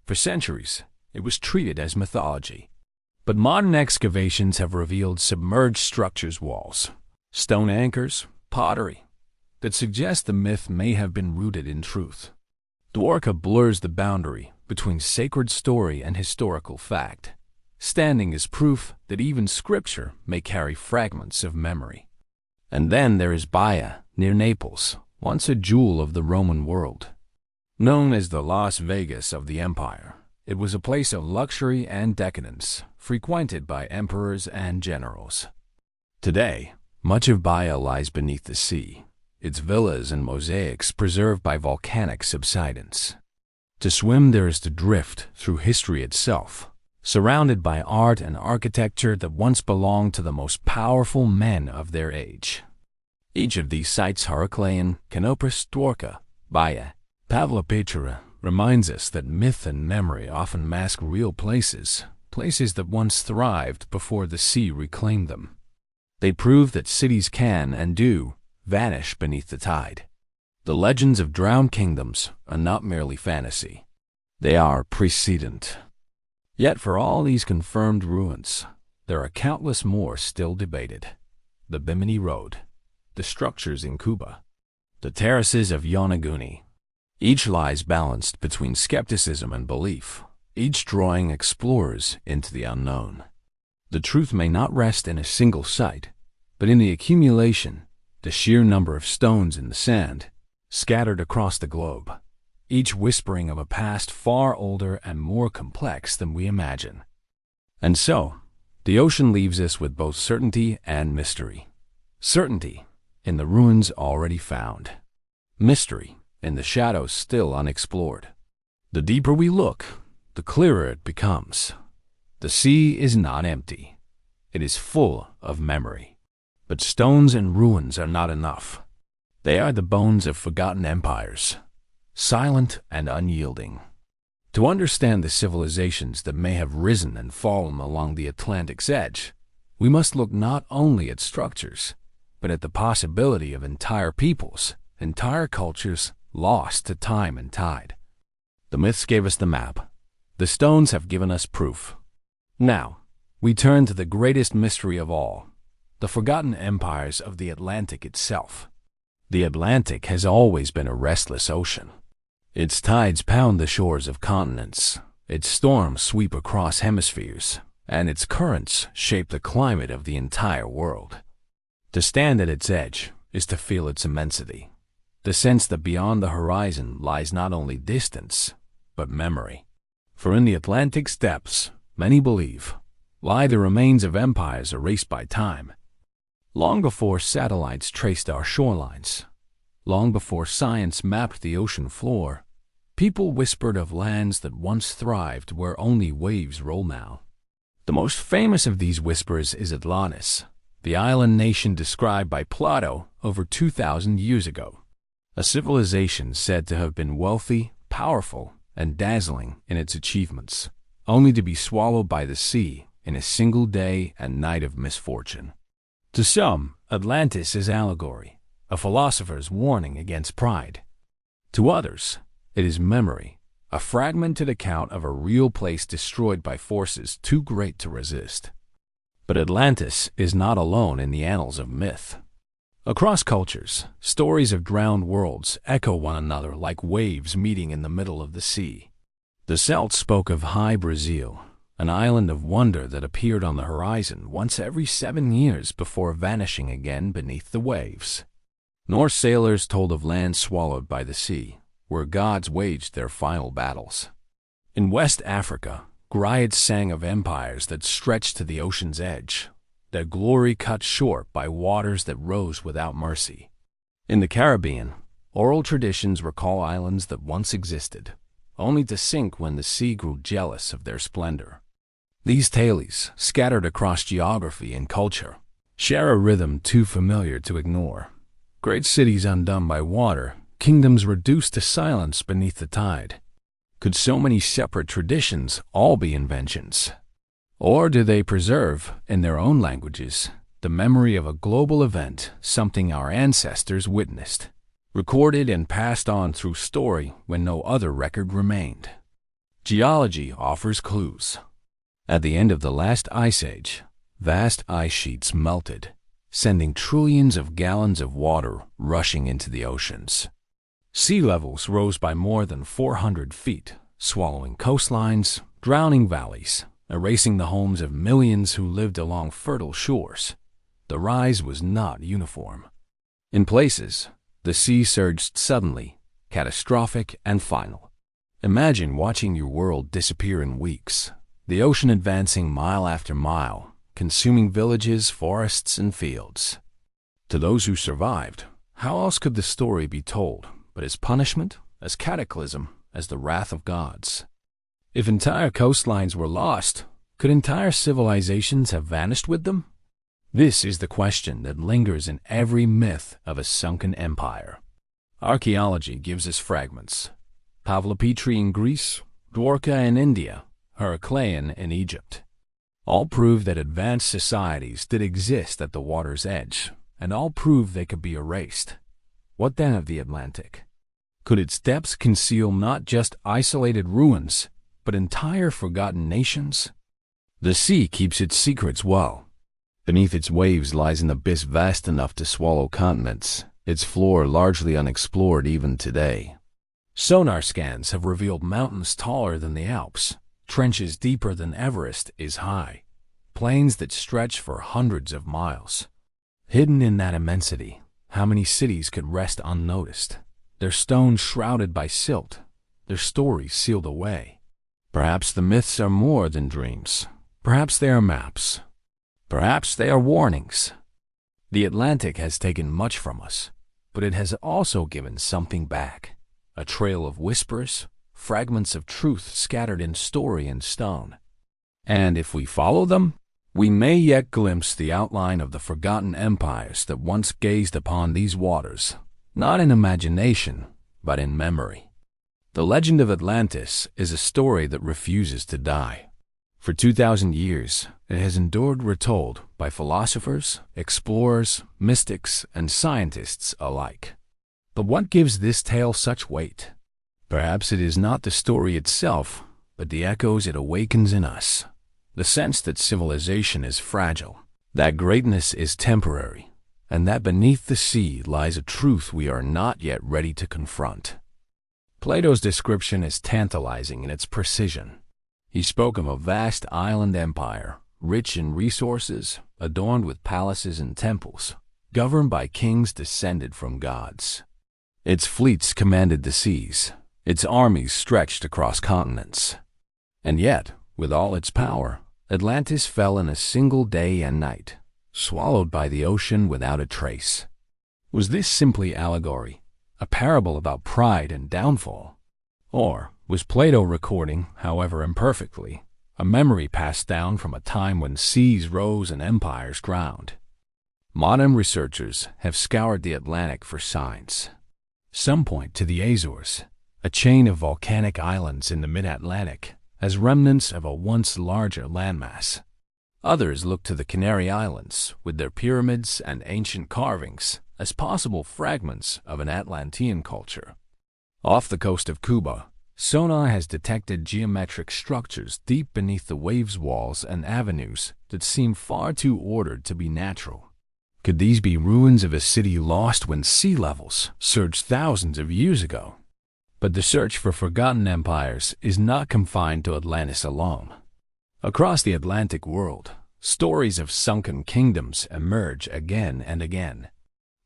For centuries, it was treated as mythology. But modern excavations have revealed submerged structures, walls, stone anchors, pottery, that suggest the myth may have been rooted in truth. Dwarka blurs the boundary between sacred story and historical fact, standing as proof that even scripture may carry fragments of memory. And then there is Baia, near Naples, once a jewel of the Roman world. Known as the Las Vegas of the empire, it was a place of luxury and decadence, frequented by emperors and generals. Today, much of Baia lies beneath the sea, its villas and mosaics preserved by volcanic subsidence. To swim there is to drift through history itself, surrounded by art and architecture that once belonged to the most powerful men of their age. Each of these sites, Heracleion, Canopus, Dwarka, Baia, Pavlopatra, reminds us that myth and memory often mask real places, places that once thrived before the sea reclaimed them. They prove that cities can, and do, vanish beneath the tide. The legends of drowned kingdoms are not merely fantasy. They are precedent. Yet for all these confirmed ruins, there are countless more still debated. The Bimini Road, the structures in Cuba, the terraces of Yonaguni. Each lies balanced between skepticism and belief, each drawing explorers into the unknown. The truth may not rest in a single site, but in the accumulation, the sheer number of stones in the sand, scattered across the globe, each whispering of a past far older and more complex than we imagine. And so, the ocean leaves us with both certainty and mystery. Certainty in the ruins already found. Mystery in the shadows still unexplored. The deeper we look, the clearer it becomes. The sea is not empty. It is full of memory. But stones and ruins are not enough. They are the bones of forgotten empires, silent and unyielding. To understand the civilizations that may have risen and fallen along the Atlantic's edge, we must look not only at structures, but at the possibility of entire peoples, entire cultures lost to time and tide. The myths gave us the map. The stones have given us proof. Now, we turn to the greatest mystery of all, the forgotten empires of the Atlantic itself. The Atlantic has always been a restless ocean. Its tides pound the shores of continents, its storms sweep across hemispheres, and its currents shape the climate of the entire world. To stand at its edge is to feel its immensity, the sense that beyond the horizon lies not only distance, but memory. For in the Atlantic's depths, many believe, lie the remains of empires erased by time. Long before satellites traced our shorelines, long before science mapped the ocean floor, people whispered of lands that once thrived where only waves roll now. The most famous of these whispers is Atlantis, the island nation described by Plato over 2,000 years ago. A civilization said to have been wealthy, powerful, and dazzling in its achievements, only to be swallowed by the sea in a single day and night of misfortune. To some, Atlantis is allegory, a philosopher's warning against pride. To others, it is memory, a fragmented account of a real place destroyed by forces too great to resist. But Atlantis is not alone in the annals of myth. Across cultures, stories of drowned worlds echo one another like waves meeting in the middle of the sea. The Celts spoke of High Brazil, an island of wonder that appeared on the horizon once every 7 years before vanishing again beneath the waves. Norse sailors told of lands swallowed by the sea, where gods waged their final battles. In West Africa, griots sang of empires that stretched to the ocean's edge, their glory cut short by waters that rose without mercy. In the Caribbean, oral traditions recall islands that once existed, only to sink when the sea grew jealous of their splendor. These tales, scattered across geography and culture, share a rhythm too familiar to ignore. Great cities undone by water, kingdoms reduced to silence beneath the tide. Could so many separate traditions all be inventions? Or do they preserve, in their own languages, the memory of a global event, something our ancestors witnessed, recorded and passed on through story when no other record remained? Geology offers clues. At the end of the last ice age, vast ice sheets melted, sending trillions of gallons of water rushing into the oceans. Sea levels rose by more than 400 feet, swallowing coastlines, drowning valleys, erasing the homes of millions who lived along fertile shores. The rise was not uniform. In places, the sea surged suddenly, catastrophic and final. Imagine watching your world disappear in weeks, the ocean advancing mile after mile, consuming villages, forests, and fields. To those who survived, how else could the story be told but as punishment, as cataclysm, as the wrath of gods? If entire coastlines were lost, could entire civilizations have vanished with them? This is the question that lingers in every myth of a sunken empire. Archaeology gives us fragments. Pavlopetri in Greece, Dwarka in India, Heraclean in Egypt. All prove that advanced societies did exist at the water's edge, and all prove they could be erased. What then of the Atlantic? Could its depths conceal not just isolated ruins, but entire forgotten nations? The sea keeps its secrets well. Beneath its waves lies an abyss vast enough to swallow continents, its floor largely unexplored even today. Sonar scans have revealed mountains taller than the Alps, trenches deeper than Everest is high, plains that stretch for hundreds of miles. Hidden in that immensity, how many cities could rest unnoticed, their stones shrouded by silt, their stories sealed away? Perhaps the myths are more than dreams. Perhaps they are maps. Perhaps they are warnings. The Atlantic has taken much from us, but it has also given something back. A trail of whispers, fragments of truth scattered in story and stone. And if we follow them, we may yet glimpse the outline of the forgotten empires that once gazed upon these waters, not in imagination, but in memory. The legend of Atlantis is a story that refuses to die. For 2,000 years, it has endured retold by philosophers, explorers, mystics, and scientists alike. But what gives this tale such weight? Perhaps it is not the story itself, but the echoes it awakens in us. The sense that civilization is fragile, that greatness is temporary, and that beneath the sea lies a truth we are not yet ready to confront. Plato's description is tantalizing in its precision. He spoke of a vast island empire, rich in resources, adorned with palaces and temples, governed by kings descended from gods. Its fleets commanded the seas, its armies stretched across continents. And yet, with all its power, Atlantis fell in a single day and night, swallowed by the ocean without a trace. Was this simply allegory, a parable about pride and downfall? Or was Plato recording, however imperfectly, a memory passed down from a time when seas rose and empires drowned? Modern researchers have scoured the Atlantic for signs. Some point to the Azores, a chain of volcanic islands in the mid-Atlantic, as remnants of a once larger landmass. Others look to the Canary Islands, with their pyramids and ancient carvings, as possible fragments of an Atlantean culture. Off the coast of Cuba, sonar has detected geometric structures deep beneath the waves' walls and avenues that seem far too ordered to be natural. Could these be ruins of a city lost when sea levels surged thousands of years ago? But the search for forgotten empires is not confined to Atlantis alone. Across the Atlantic world, stories of sunken kingdoms emerge again and again.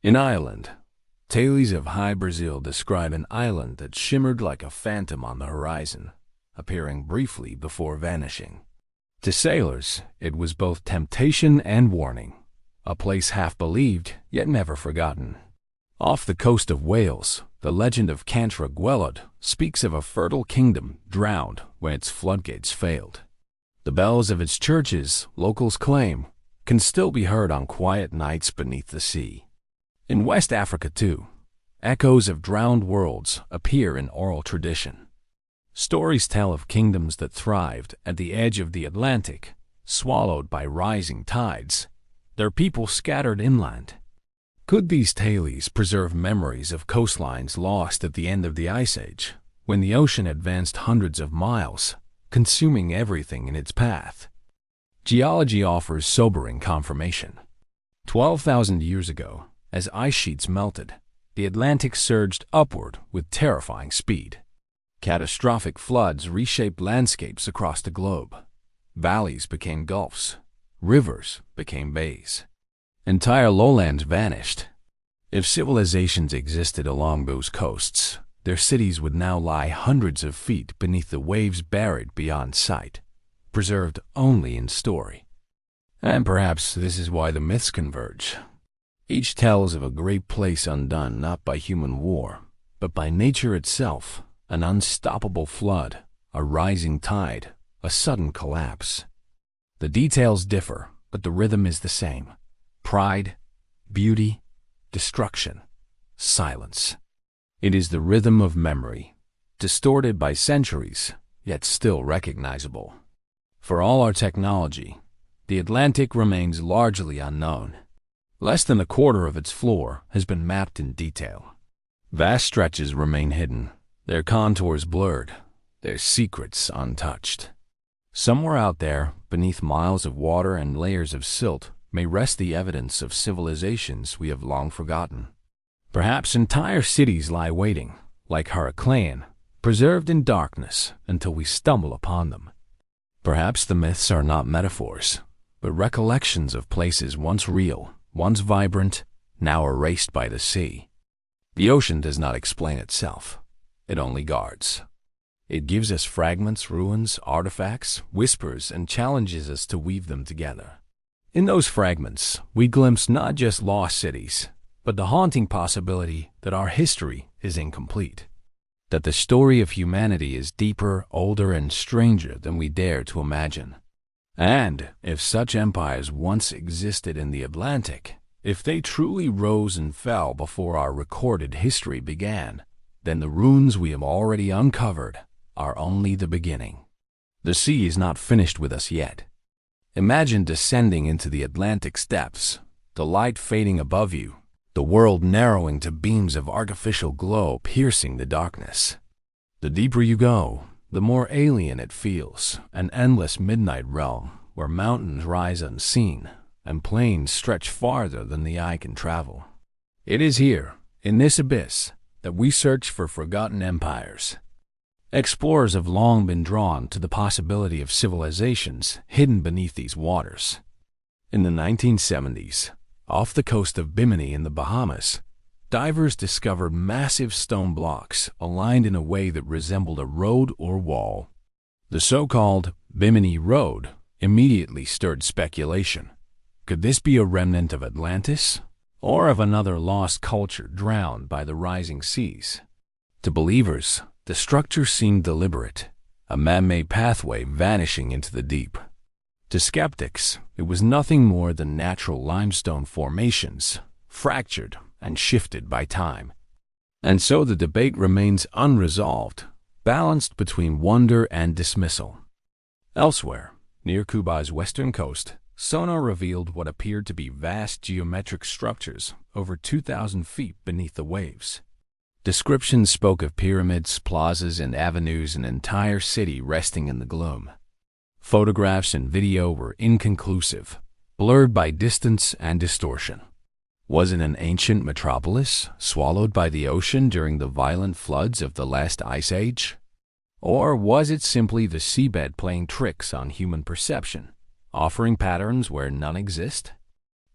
In Ireland, tales of High Brazil describe an island that shimmered like a phantom on the horizon, appearing briefly before vanishing. To sailors, it was both temptation and warning, a place half believed yet never forgotten. Off the coast of Wales, the legend of Cantra Gwelod speaks of a fertile kingdom drowned when its floodgates failed. The bells of its churches, locals claim, can still be heard on quiet nights beneath the sea. In West Africa, too, echoes of drowned worlds appear in oral tradition. Stories tell of kingdoms that thrived at the edge of the Atlantic, swallowed by rising tides, their people scattered inland. Could these tales preserve memories of coastlines lost at the end of the Ice Age, when the ocean advanced hundreds of miles, consuming everything in its path? Geology offers sobering confirmation. 12,000 years ago, as ice sheets melted, the Atlantic surged upward with terrifying speed. Catastrophic floods reshaped landscapes across the globe. Valleys became gulfs. Rivers became bays. Entire lowlands vanished. If civilizations existed along those coasts, their cities would now lie hundreds of feet beneath the waves, buried beyond sight, preserved only in story. And perhaps this is why the myths converge. Each tells of a great place undone not by human war, but by nature itself, an unstoppable flood, a rising tide, a sudden collapse. The details differ, but the rhythm is the same. Pride, beauty, destruction, silence. It is the rhythm of memory, distorted by centuries, yet still recognizable. For all our technology, the Atlantic remains largely unknown. Less than a quarter of its floor has been mapped in detail. Vast stretches remain hidden, their contours blurred, their secrets untouched. Somewhere out there, beneath miles of water and layers of silt, may rest the evidence of civilizations we have long forgotten. Perhaps entire cities lie waiting, like Heraclean, preserved in darkness until we stumble upon them. Perhaps the myths are not metaphors, but recollections of places once real, once vibrant, now erased by the sea. The ocean does not explain itself. It only guards. It gives us fragments, ruins, artifacts, whispers, and challenges us to weave them together. In those fragments, we glimpse not just lost cities, but the haunting possibility that our history is incomplete, that the story of humanity is deeper, older, and stranger than we dare to imagine. And if such empires once existed in the Atlantic, if they truly rose and fell before our recorded history began, then the ruins we have already uncovered are only the beginning. The sea is not finished with us yet. Imagine descending into the Atlantic's depths, the light fading above you, the world narrowing to beams of artificial glow piercing the darkness. The deeper you go, the more alien it feels, an endless midnight realm where mountains rise unseen and plains stretch farther than the eye can travel. It is here, in this abyss, that we search for forgotten empires. Explorers have long been drawn to the possibility of civilizations hidden beneath these waters. In the 1970s, off the coast of Bimini in the Bahamas, divers discovered massive stone blocks aligned in a way that resembled a road or wall. The so-called Bimini Road immediately stirred speculation. Could this be a remnant of Atlantis, or of another lost culture drowned by the rising seas? To believers, the structure seemed deliberate, a man-made pathway vanishing into the deep. To skeptics, it was nothing more than natural limestone formations, fractured and shifted by time. And so the debate remains unresolved, balanced between wonder and dismissal. Elsewhere, near Cuba's western coast, sonar revealed what appeared to be vast geometric structures over 2,000 feet beneath the waves. Descriptions spoke of pyramids, plazas, and avenues, an entire city resting in the gloom. Photographs and video were inconclusive, blurred by distance and distortion. Was it an ancient metropolis swallowed by the ocean during the violent floods of the last ice age? Or was it simply the seabed playing tricks on human perception, offering patterns where none exist?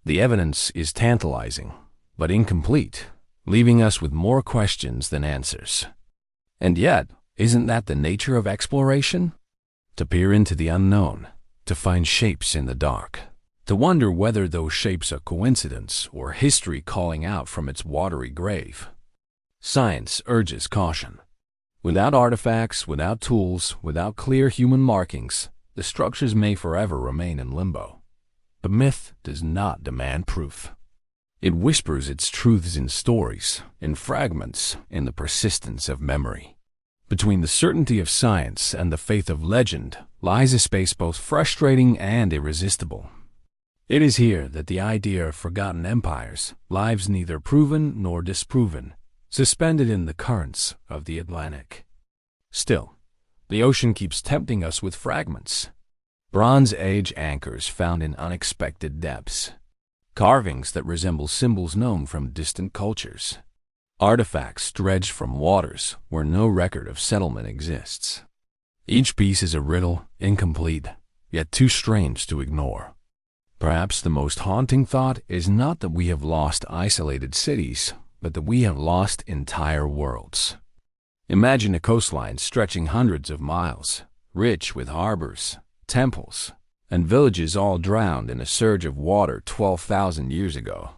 The evidence is tantalizing, but incomplete, leaving us with more questions than answers. And yet, isn't that the nature of exploration? To peer into the unknown, to find shapes in the dark, to wonder whether those shapes are coincidence or history calling out from its watery grave. Science urges caution. Without artifacts, without tools, without clear human markings, the structures may forever remain in limbo. But myth does not demand proof. It whispers its truths in stories, in fragments, in the persistence of memory. Between the certainty of science and the faith of legend lies a space both frustrating and irresistible. It is here that the idea of forgotten empires lies neither proven nor disproven, suspended in the currents of the Atlantic. Still, the ocean keeps tempting us with fragments. Bronze Age anchors found in unexpected depths. Carvings that resemble symbols known from distant cultures. Artifacts dredged from waters where no record of settlement exists. Each piece is a riddle, incomplete, yet too strange to ignore. Perhaps the most haunting thought is not that we have lost isolated cities, but that we have lost entire worlds. Imagine a coastline stretching hundreds of miles, rich with harbors, temples, and villages all drowned in a surge of water 12,000 years ago.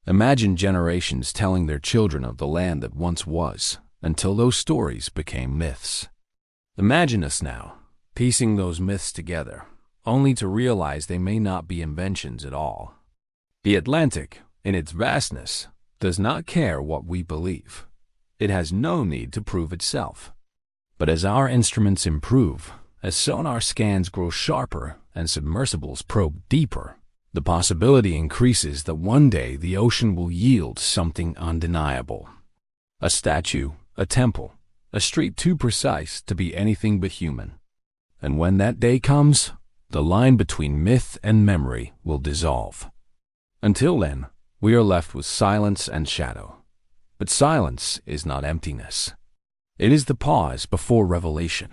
Imagine generations telling their children of the land that once was, until those stories became myths. Imagine us now, piecing those myths together, only to realize they may not be inventions at all. The Atlantic, in its vastness, does not care what we believe. It has no need to prove itself. But as our instruments improve, as sonar scans grow sharper and submersibles probe deeper, the possibility increases that one day the ocean will yield something undeniable. A statue, a temple, a street too precise to be anything but human. And when that day comes, the line between myth and memory will dissolve. Until then, we are left with silence and shadow. But silence is not emptiness. It is the pause before revelation,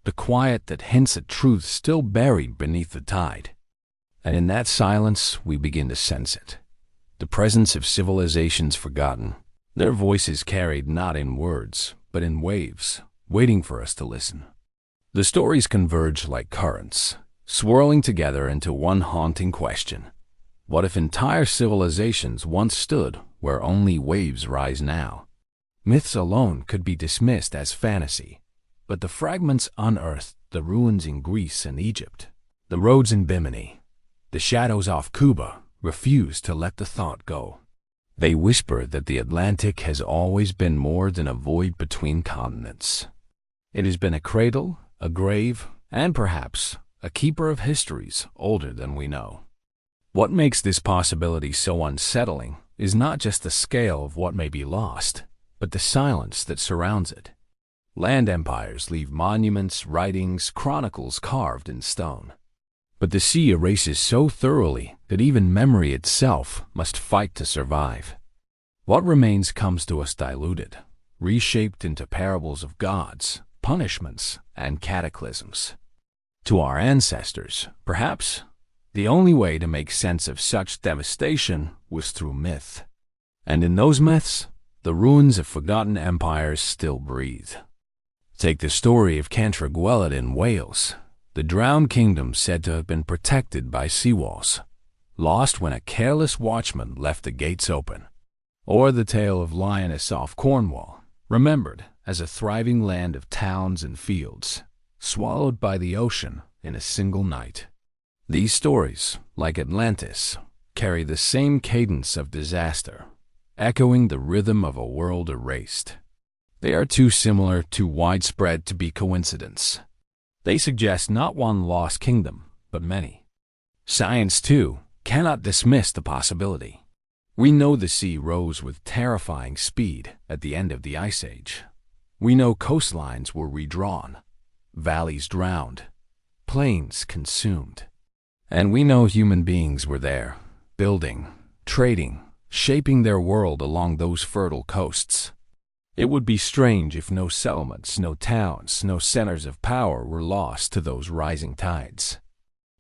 the quiet that hints at truths still buried beneath the tide. And in that silence, we begin to sense it. The presence of civilizations forgotten, their voices carried not in words, but in waves, waiting for us to listen. The stories converge like currents, swirling together into one haunting question. What if entire civilizations once stood where only waves rise now? Myths alone could be dismissed as fantasy, but the fragments unearthed, the ruins in Greece and Egypt, the roads in Bimini, the shadows off Cuba, refuse to let the thought go. They whisper that the Atlantic has always been more than a void between continents. It has been a cradle, a grave, and perhaps a keeper of histories older than we know. What makes this possibility so unsettling is not just the scale of what may be lost, but the silence that surrounds it. Land empires leave monuments, writings, chronicles carved in stone. But the sea erases so thoroughly that even memory itself must fight to survive. What remains comes to us diluted, reshaped into parables of gods, punishments, and cataclysms. To our ancestors, perhaps, the only way to make sense of such devastation was through myth. And in those myths, the ruins of forgotten empires still breathe. Take the story of Cantreguelad in Wales, the drowned kingdom said to have been protected by seawalls, lost when a careless watchman left the gates open. Or the tale of Lyoness off Cornwall, remembered as a thriving land of towns and fields, swallowed by the ocean in a single night. These stories, like Atlantis, carry the same cadence of disaster, echoing the rhythm of a world erased. They are too similar, too widespread to be coincidence. They suggest not one lost kingdom, but many. Science, too, cannot dismiss the possibility. We know the sea rose with terrifying speed at the end of the Ice Age. We know coastlines were redrawn, valleys drowned, plains consumed. And we know human beings were there, building, trading, shaping their world along those fertile coasts. It would be strange if no settlements, no towns, no centers of power were lost to those rising tides.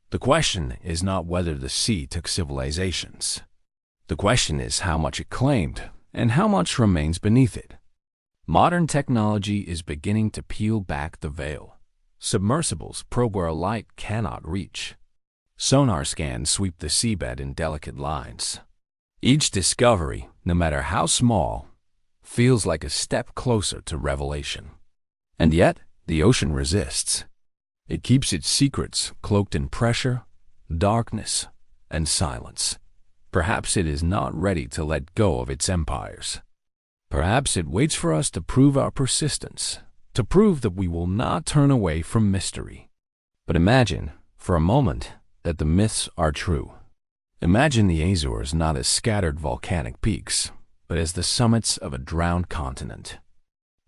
The question is not whether the sea took civilizations. The question is how much it claimed and how much remains beneath it. Modern technology is beginning to peel back the veil. Submersibles probe where light cannot reach. Sonar scans sweep the seabed in delicate lines. Each discovery, no matter how small, feels like a step closer to revelation. And yet, the ocean resists. It keeps its secrets cloaked in pressure, darkness, and silence. Perhaps it is not ready to let go of its empires. Perhaps it waits for us to prove our persistence, to prove that we will not turn away from mystery. But imagine, for a moment, that the myths are true. Imagine the Azores not as scattered volcanic peaks, but as the summits of a drowned continent.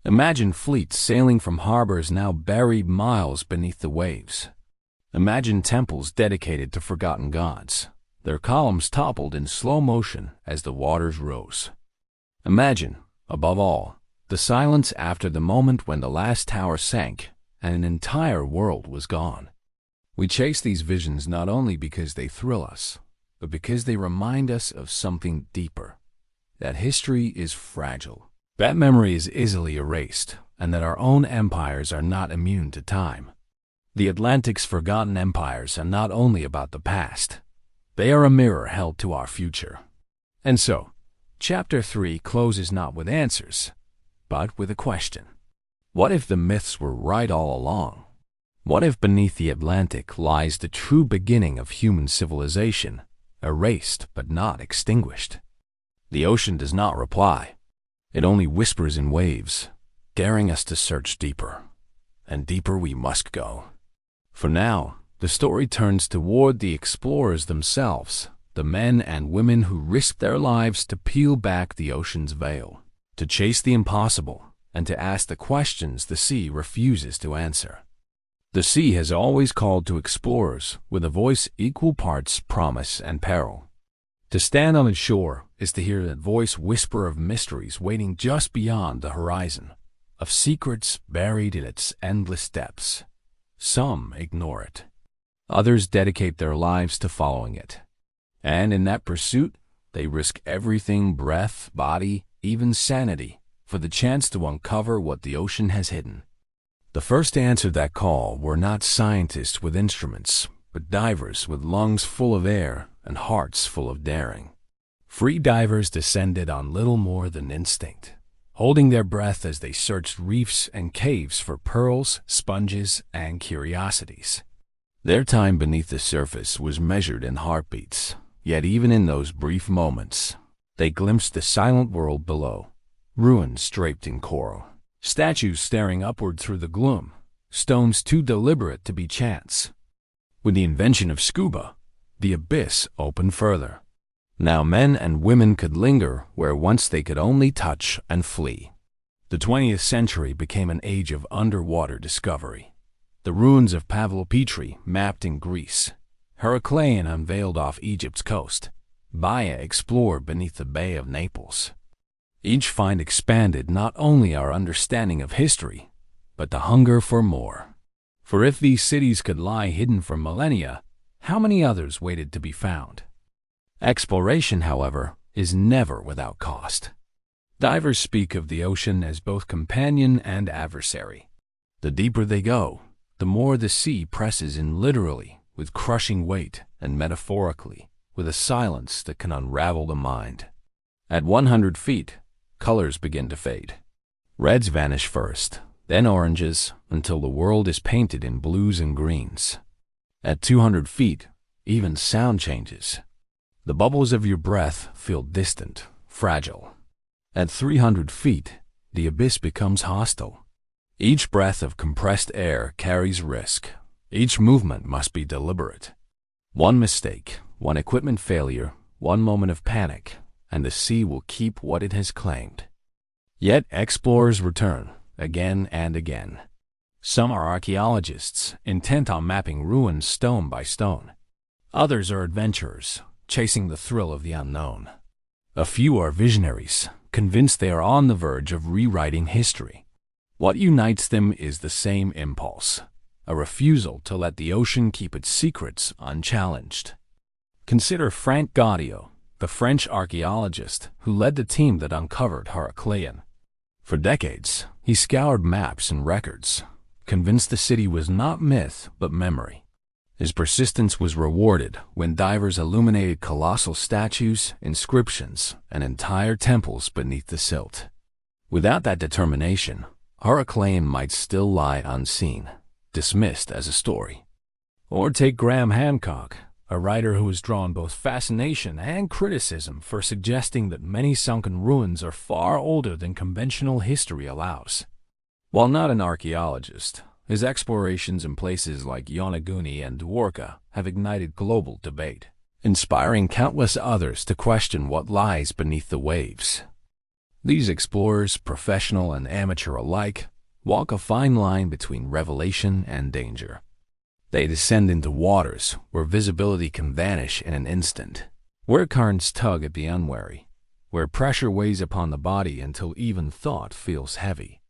Imagine fleets sailing from harbors now buried miles beneath the waves. Imagine temples dedicated to forgotten gods, their columns toppled in slow motion as the waters rose. Imagine, above all, the silence after the moment when the last tower sank and an entire world was gone. We chase these visions not only because they thrill us, but because they remind us of something deeper. That history is fragile, that memory is easily erased, and that our own empires are not immune to time. The Atlantic's forgotten empires are not only about the past, they are a mirror held to our future. And so, Chapter 3 closes not with answers, but with a question. What if the myths were right all along? What if beneath the Atlantic lies the true beginning of human civilization, erased but not extinguished? The ocean does not reply. It only whispers in waves, daring us to search deeper. And deeper we must go. For now, the story turns toward the explorers themselves, the men and women who risked their lives to peel back the ocean's veil, to chase the impossible, and to ask the questions the sea refuses to answer. The sea has always called to explorers with a voice equal parts promise and peril. To stand on its shore is to hear that voice whisper of mysteries waiting just beyond the horizon, of secrets buried in its endless depths. Some ignore it. Others dedicate their lives to following it. And in that pursuit, they risk everything, breath, body, even sanity, for the chance to uncover what the ocean has hidden. The first to answer that call were not scientists with instruments, but divers with lungs full of air and hearts full of daring. Free divers descended on little more than instinct, holding their breath as they searched reefs and caves for pearls, sponges, and curiosities. Their time beneath the surface was measured in heartbeats, yet even in those brief moments, they glimpsed the silent world below, ruins draped in coral, statues staring upward through the gloom, stones too deliberate to be chance. With the invention of scuba, the abyss opened further. Now men and women could linger where once they could only touch and flee. The 20th century became an age of underwater discovery. The ruins of Petri mapped in Greece, Heraclean unveiled off Egypt's coast, Baia explored beneath the Bay of Naples. Each find expanded not only our understanding of history, but the hunger for more. For if these cities could lie hidden for millennia, how many others waited to be found? Exploration, however, is never without cost. Divers speak of the ocean as both companion and adversary. The deeper they go, the more the sea presses in literally, with crushing weight, and metaphorically, with a silence that can unravel the mind. At 100 feet, colors begin to fade. Reds vanish first, then oranges, until the world is painted in blues and greens. At 200 feet, Even sound changes. The bubbles of your breath feel distant, fragile. At 300 feet, the abyss becomes hostile. Each breath of compressed air carries risk. Each movement must be deliberate. One mistake, one equipment failure, one moment of panic, and the sea will keep what it has claimed. Yet explorers return, again and again. Some are archaeologists, intent on mapping ruins stone by stone. Others are adventurers, chasing the thrill of the unknown. A few are visionaries, convinced they are on the verge of rewriting history. What unites them is the same impulse, a refusal to let the ocean keep its secrets unchallenged. Consider Frank Gaudio, the French archaeologist who led the team that uncovered Heracleion. For decades, he scoured maps and records, convinced the city was not myth but memory. His persistence was rewarded when divers illuminated colossal statues, inscriptions, and entire temples beneath the silt. Without that determination, Heracleion might still lie unseen, dismissed as a story. Or take Graham Hancock, a writer who has drawn both fascination and criticism for suggesting that many sunken ruins are far older than conventional history allows. While not an archaeologist, his explorations in places like Yonaguni and Dwarka have ignited global debate, inspiring countless others to question what lies beneath the waves. These explorers, professional and amateur alike, walk a fine line between revelation and danger. They descend into waters where visibility can vanish in an instant, where currents tug at the unwary, where pressure weighs upon the body until even thought feels heavy.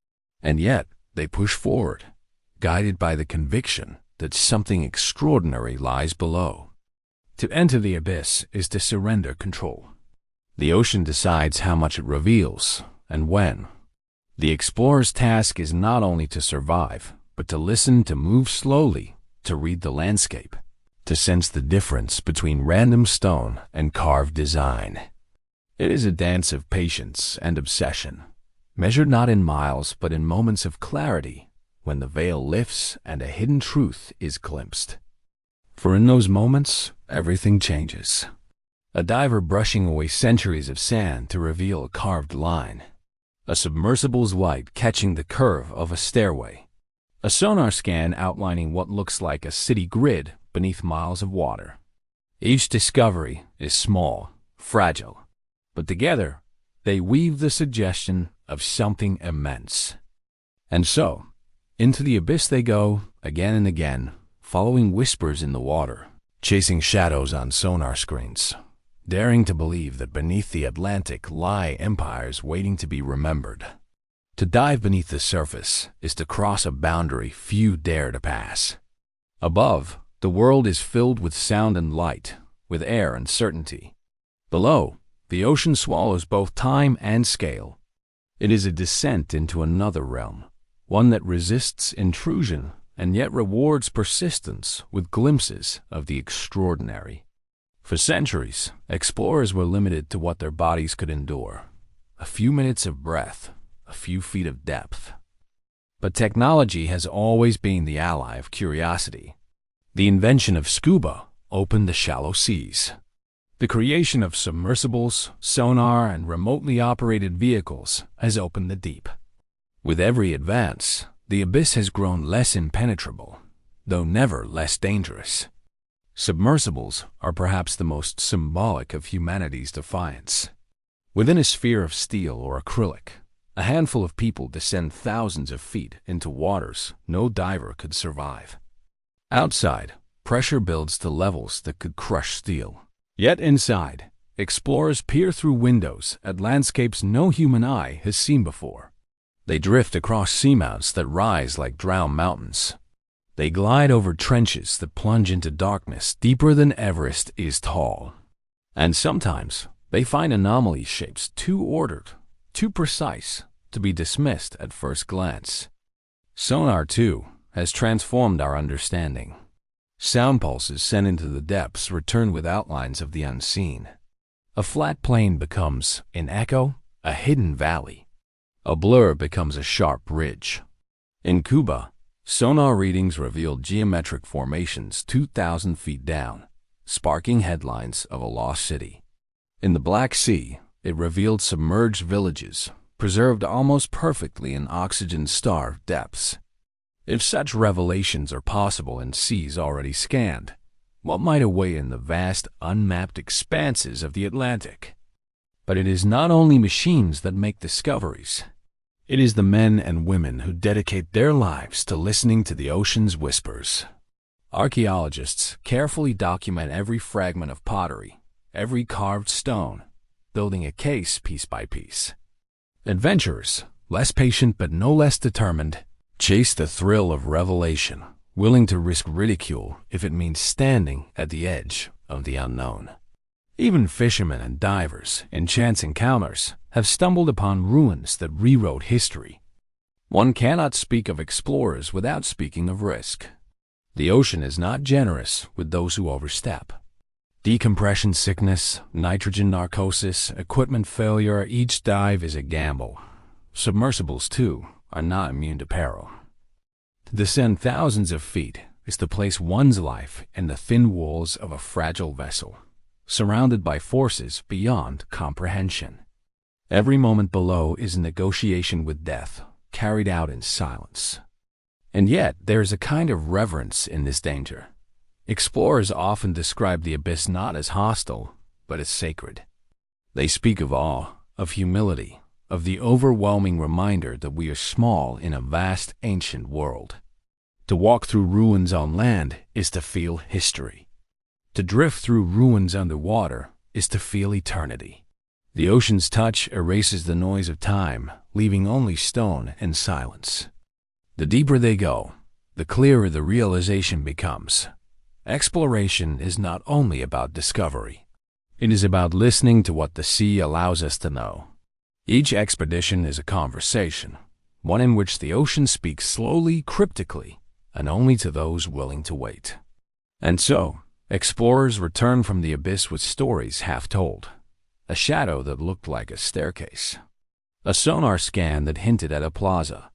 And yet, they push forward, guided by the conviction that something extraordinary lies below. To enter the abyss is to surrender control. The ocean decides how much it reveals and when. The explorer's task is not only to survive, but to listen, to move slowly, to read the landscape, to sense the difference between random stone and carved design. It is a dance of patience and obsession, measured not in miles but in moments of clarity, when the veil lifts and a hidden truth is glimpsed. For in those moments, everything changes. A diver brushing away centuries of sand to reveal a carved line. A submersible's light catching the curve of a stairway. A sonar scan outlining what looks like a city grid beneath miles of water. Each discovery is small, fragile, but together they weave the suggestion of something immense. And so, into the abyss they go, again and again, following whispers in the water, chasing shadows on sonar screens, daring to believe that beneath the Atlantic lie empires waiting to be remembered. To dive beneath the surface is to cross a boundary few dare to pass. Above, the world is filled with sound and light, with air and certainty. Below, the ocean swallows both time and scale. It is a descent into another realm, one that resists intrusion and yet rewards persistence with glimpses of the extraordinary. For centuries, explorers were limited to what their bodies could endure. A few minutes of breath, a few feet of depth. But technology has always been the ally of curiosity. The invention of scuba opened the shallow seas. The creation of submersibles, sonar, and remotely operated vehicles has opened the deep. With every advance, the abyss has grown less impenetrable, though never less dangerous. Submersibles are perhaps the most symbolic of humanity's defiance. Within a sphere of steel or acrylic, a handful of people descend thousands of feet into waters no diver could survive. Outside, pressure builds to levels that could crush steel. Yet inside, explorers peer through windows at landscapes no human eye has seen before. They drift across seamounts that rise like drowned mountains. They glide over trenches that plunge into darkness deeper than Everest is tall. And sometimes, they find anomaly shapes too ordered, too precise, to be dismissed at first glance. Sonar, too, has transformed our understanding. Sound pulses sent into the depths return with outlines of the unseen. A flat plain becomes, in echo, a hidden valley. A blur becomes a sharp ridge. In Cuba, sonar readings revealed geometric formations 2,000 feet down, sparking headlines of a lost city. In the Black Sea, it revealed submerged villages, preserved almost perfectly in oxygen-starved depths. If such revelations are possible in seas already scanned, what might await in the vast, unmapped expanses of the Atlantic? But it is not only machines that make discoveries. It is the men and women who dedicate their lives to listening to the ocean's whispers. Archaeologists carefully document every fragment of pottery, every carved stone, building a case piece by piece. Adventurers, less patient but no less determined, chase the thrill of revelation, willing to risk ridicule if it means standing at the edge of the unknown. Even fishermen and divers, in chance encounters, have stumbled upon ruins that rewrote history. One cannot speak of explorers without speaking of risk. The ocean is not generous with those who overstep. Decompression sickness, nitrogen narcosis, equipment failure, each dive is a gamble. Submersibles, too, are not immune to peril. To descend thousands of feet is to place one's life in the thin walls of a fragile vessel, surrounded by forces beyond comprehension. Every moment below is a negotiation with death, carried out in silence. And yet, there is a kind of reverence in this danger. Explorers often describe the abyss not as hostile, but as sacred. They speak of awe, of humility, of the overwhelming reminder that we are small in a vast ancient world. To walk through ruins on land is to feel history. To drift through ruins underwater is to feel eternity. The ocean's touch erases the noise of time, leaving only stone and silence. The deeper they go, the clearer the realization becomes. Exploration is not only about discovery. It is about listening to what the sea allows us to know. Each expedition is a conversation, one in which the ocean speaks slowly, cryptically, and only to those willing to wait. And so, explorers return from the abyss with stories half told. A shadow that looked like a staircase. A sonar scan that hinted at a plaza.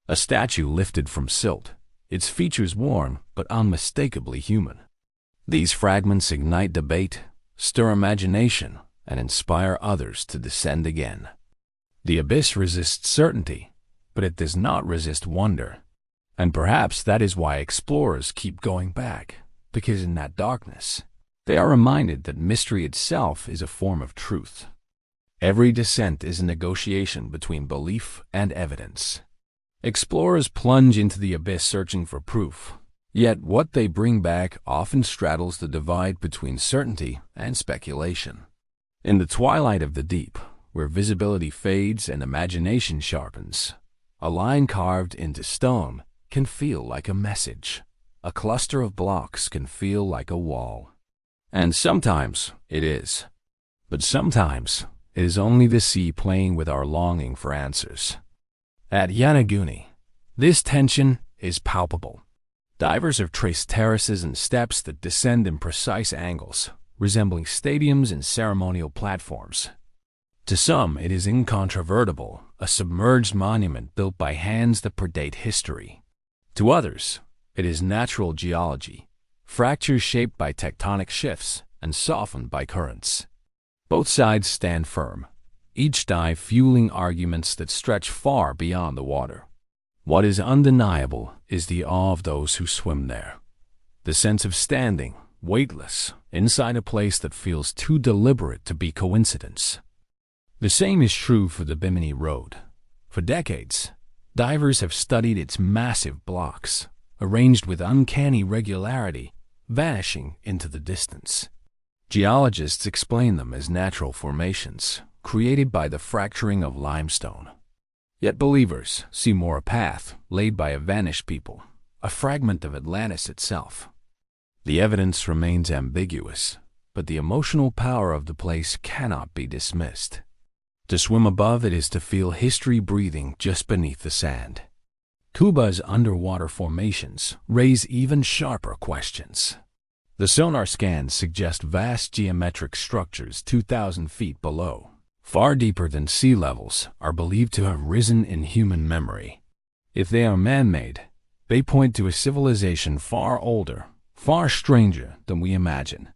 A statue lifted from silt, its features worn but unmistakably human. These fragments ignite debate, stir imagination, and inspire others to descend again. The abyss resists certainty, but it does not resist wonder. And perhaps that is why explorers keep going back, because in that darkness, they are reminded that mystery itself is a form of truth. Every descent is a negotiation between belief and evidence. Explorers plunge into the abyss searching for proof, yet what they bring back often straddles the divide between certainty and speculation. In the twilight of the deep, where visibility fades and imagination sharpens, a line carved into stone can feel like a message. A cluster of blocks can feel like a wall. And sometimes it is. But sometimes it is only the sea playing with our longing for answers. At Yonaguni, this tension is palpable. Divers have traced terraces and steps that descend in precise angles, resembling stadiums and ceremonial platforms. To some, it is incontrovertible, a submerged monument built by hands that predate history. To others, it is natural geology, fractures shaped by tectonic shifts and softened by currents. Both sides stand firm, each dive fueling arguments that stretch far beyond the water. What is undeniable is the awe of those who swim there. The sense of standing, weightless, inside a place that feels too deliberate to be coincidence. The same is true for the Bimini Road. For decades, divers have studied its massive blocks, arranged with uncanny regularity, vanishing into the distance. Geologists explain them as natural formations, created by the fracturing of limestone. Yet believers see more a path laid by a vanished people, a fragment of Atlantis itself. The evidence remains ambiguous, but the emotional power of the place cannot be dismissed. To swim above it is to feel history breathing just beneath the sand. Cuba's underwater formations raise even sharper questions. The sonar scans suggest vast geometric structures 2,000 feet below, far deeper than sea levels, are believed to have risen in human memory. If they are man-made, they point to a civilization far older, far stranger than we imagine.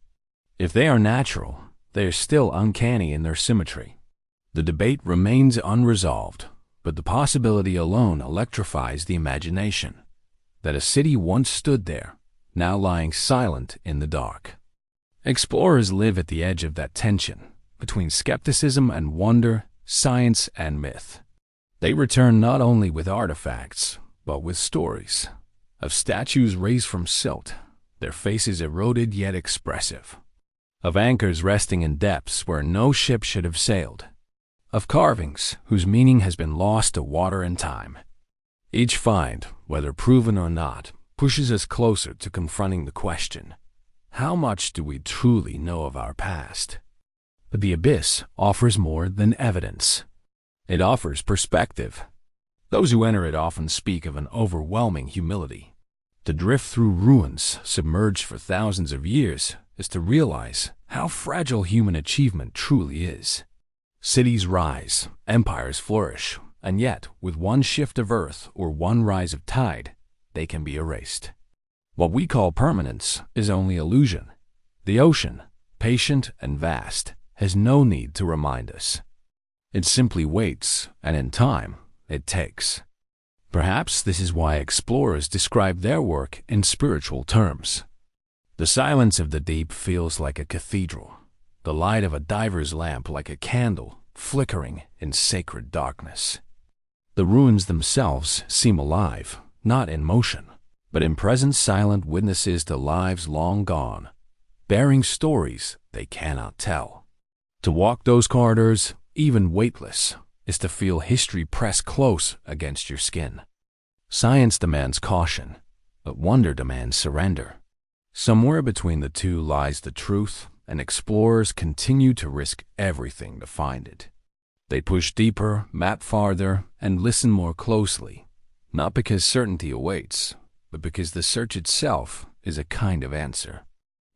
If they are natural, they are still uncanny in their symmetry. The debate remains unresolved, but the possibility alone electrifies the imagination that a city once stood there, now lying silent in the dark. Explorers live at the edge of that tension between skepticism and wonder, science and myth. They return not only with artifacts, but with stories of statues raised from silt, their faces eroded yet expressive, of anchors resting in depths where no ship should have sailed, of carvings whose meaning has been lost to water and time. Each find, whether proven or not, pushes us closer to confronting the question, how much do we truly know of our past? But the abyss offers more than evidence. It offers perspective. Those who enter it often speak of an overwhelming humility. To drift through ruins submerged for thousands of years is to realize how fragile human achievement truly is. Cities rise, empires flourish, and yet, with one shift of earth or one rise of tide, they can be erased. What we call permanence is only illusion. The ocean, patient and vast, has no need to remind us. It simply waits, and in time, it takes. Perhaps this is why explorers describe their work in spiritual terms. The silence of the deep feels like a cathedral, the light of a diver's lamp like a candle flickering in sacred darkness. The ruins themselves seem alive, not in motion, but in present silent witnesses to lives long gone, bearing stories they cannot tell. To walk those corridors, even weightless, is to feel history press close against your skin. Science demands caution, but wonder demands surrender. Somewhere between the two lies the truth, and explorers continue to risk everything to find it. They push deeper, map farther, and listen more closely, not because certainty awaits, but because the search itself is a kind of answer.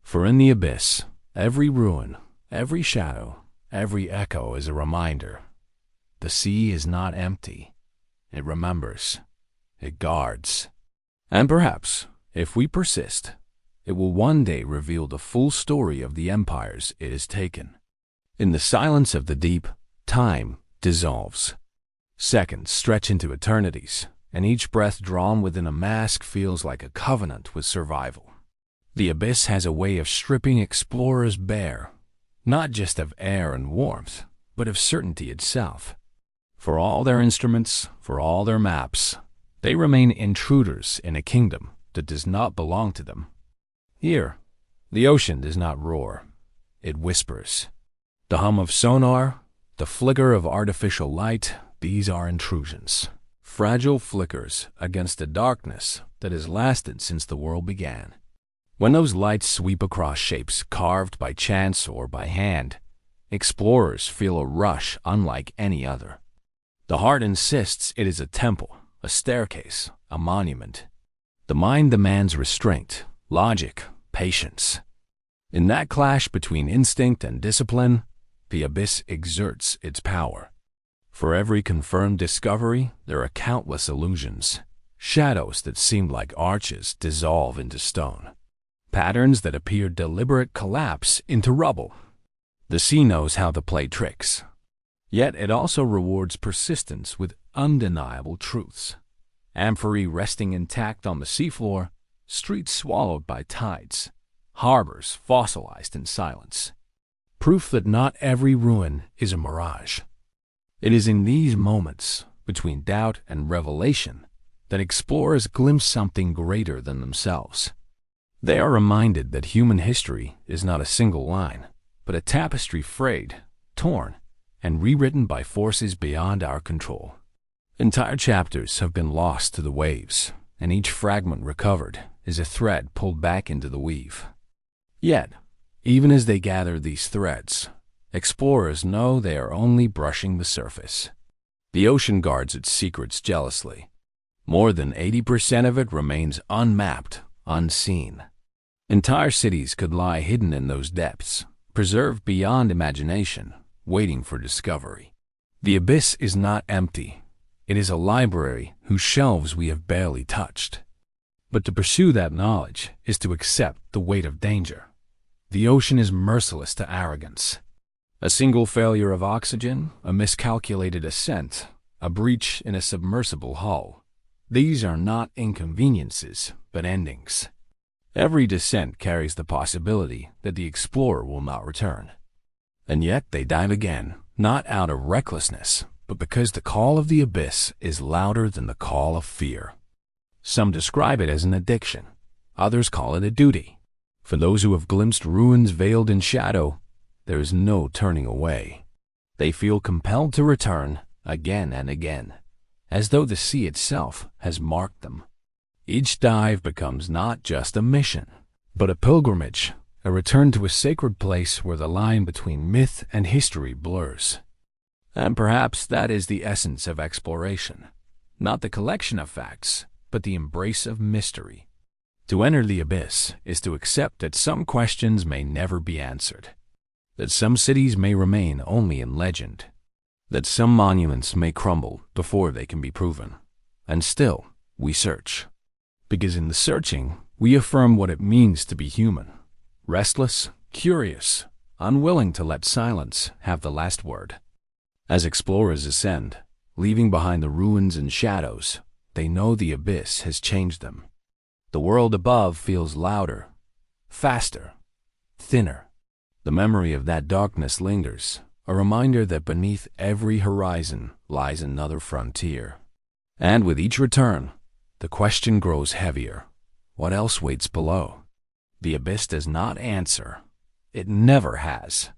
For in the abyss, every ruin, every shadow, every echo is a reminder. The sea is not empty. It remembers. It guards. And perhaps, if we persist, it will one day reveal the full story of the empires it has taken. In the silence of the deep, time dissolves. Seconds stretch into eternities, and each breath drawn within a mask feels like a covenant with survival. The abyss has a way of stripping explorers bare, not just of air and warmth, but of certainty itself. For all their instruments, for all their maps, they remain intruders in a kingdom that does not belong to them. Here, the ocean does not roar, it whispers. The hum of sonar, the flicker of artificial light, these are intrusions. Fragile flickers against a darkness that has lasted since the world began. When those lights sweep across shapes carved by chance or by hand, explorers feel a rush unlike any other. The heart insists it is a temple, a staircase, a monument. The mind demands restraint, logic, patience. In that clash between instinct and discipline, the abyss exerts its power. For every confirmed discovery, there are countless illusions. Shadows that seemed like arches dissolve into stone. Patterns that appear deliberate collapse into rubble. The sea knows how to play tricks. Yet it also rewards persistence with undeniable truths. Amphorae resting intact on the seafloor, streets swallowed by tides, harbors fossilized in silence. Proof that not every ruin is a mirage. It is in these moments, between doubt and revelation, that explorers glimpse something greater than themselves. They are reminded that human history is not a single line, but a tapestry frayed, torn, and rewritten by forces beyond our control. Entire chapters have been lost to the waves, and each fragment recovered is a thread pulled back into the weave. Yet, even as they gather these threads, explorers know they are only brushing the surface. The ocean guards its secrets jealously. More than 80% of it remains unmapped, unseen. Entire cities could lie hidden in those depths, preserved beyond imagination, waiting for discovery. The abyss is not empty. It is a library whose shelves we have barely touched. But to pursue that knowledge is to accept the weight of danger. The ocean is merciless to arrogance. A single failure of oxygen, a miscalculated ascent, a breach in a submersible hull. These are not inconveniences, but endings. Every descent carries the possibility that the explorer will not return. And yet they dive again, not out of recklessness, but because the call of the abyss is louder than the call of fear. Some describe it as an addiction. Others call it a duty. For those who have glimpsed ruins veiled in shadow, there is no turning away. They feel compelled to return again and again, as though the sea itself has marked them. Each dive becomes not just a mission, but a pilgrimage, a return to a sacred place where the line between myth and history blurs. And perhaps that is the essence of exploration, not the collection of facts, but the embrace of mystery. To enter the abyss is to accept that some questions may never be answered, that some cities may remain only in legend, that some monuments may crumble before they can be proven. And still, we search. Because in the searching, we affirm what it means to be human. Restless, curious, unwilling to let silence have the last word. As explorers ascend, leaving behind the ruins and shadows, they know the abyss has changed them. The world above feels louder, faster, thinner. The memory of that darkness lingers, a reminder that beneath every horizon lies another frontier. And with each return, the question grows heavier. What else waits below? The abyss does not answer. It never has.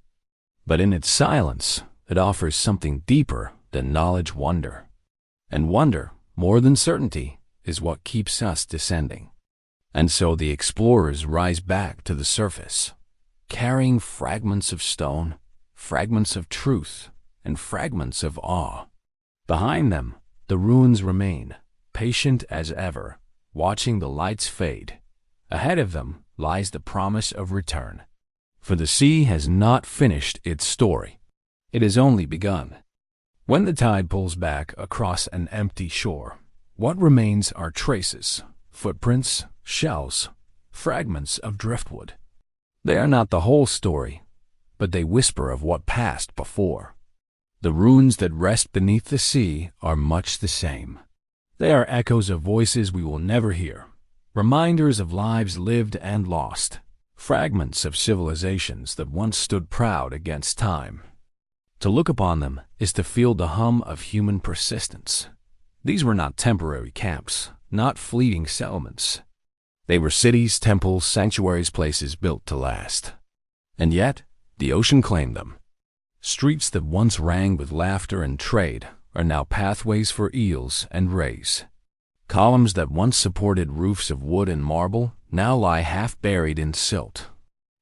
But in its silence, it offers something deeper than knowledge wonder. And wonder, more than certainty, is what keeps us descending. And so the explorers rise back to the surface, carrying fragments of stone, fragments of truth, and fragments of awe. Behind them, the ruins remain, patient as ever, watching the lights fade. Ahead of them lies the promise of return. For the sea has not finished its story. It has only begun. When the tide pulls back across an empty shore, what remains are traces, footprints, shells, fragments of driftwood. They are not the whole story, but they whisper of what passed before. The ruins that rest beneath the sea are much the same. They are echoes of voices we will never hear, reminders of lives lived and lost, fragments of civilizations that once stood proud against time. To look upon them is to feel the hum of human persistence. These were not temporary camps, not fleeting settlements. They were cities, temples, sanctuaries, places built to last. And yet, the ocean claimed them. Streets that once rang with laughter and trade are now pathways for eels and rays. Columns that once supported roofs of wood and marble now lie half buried in silt.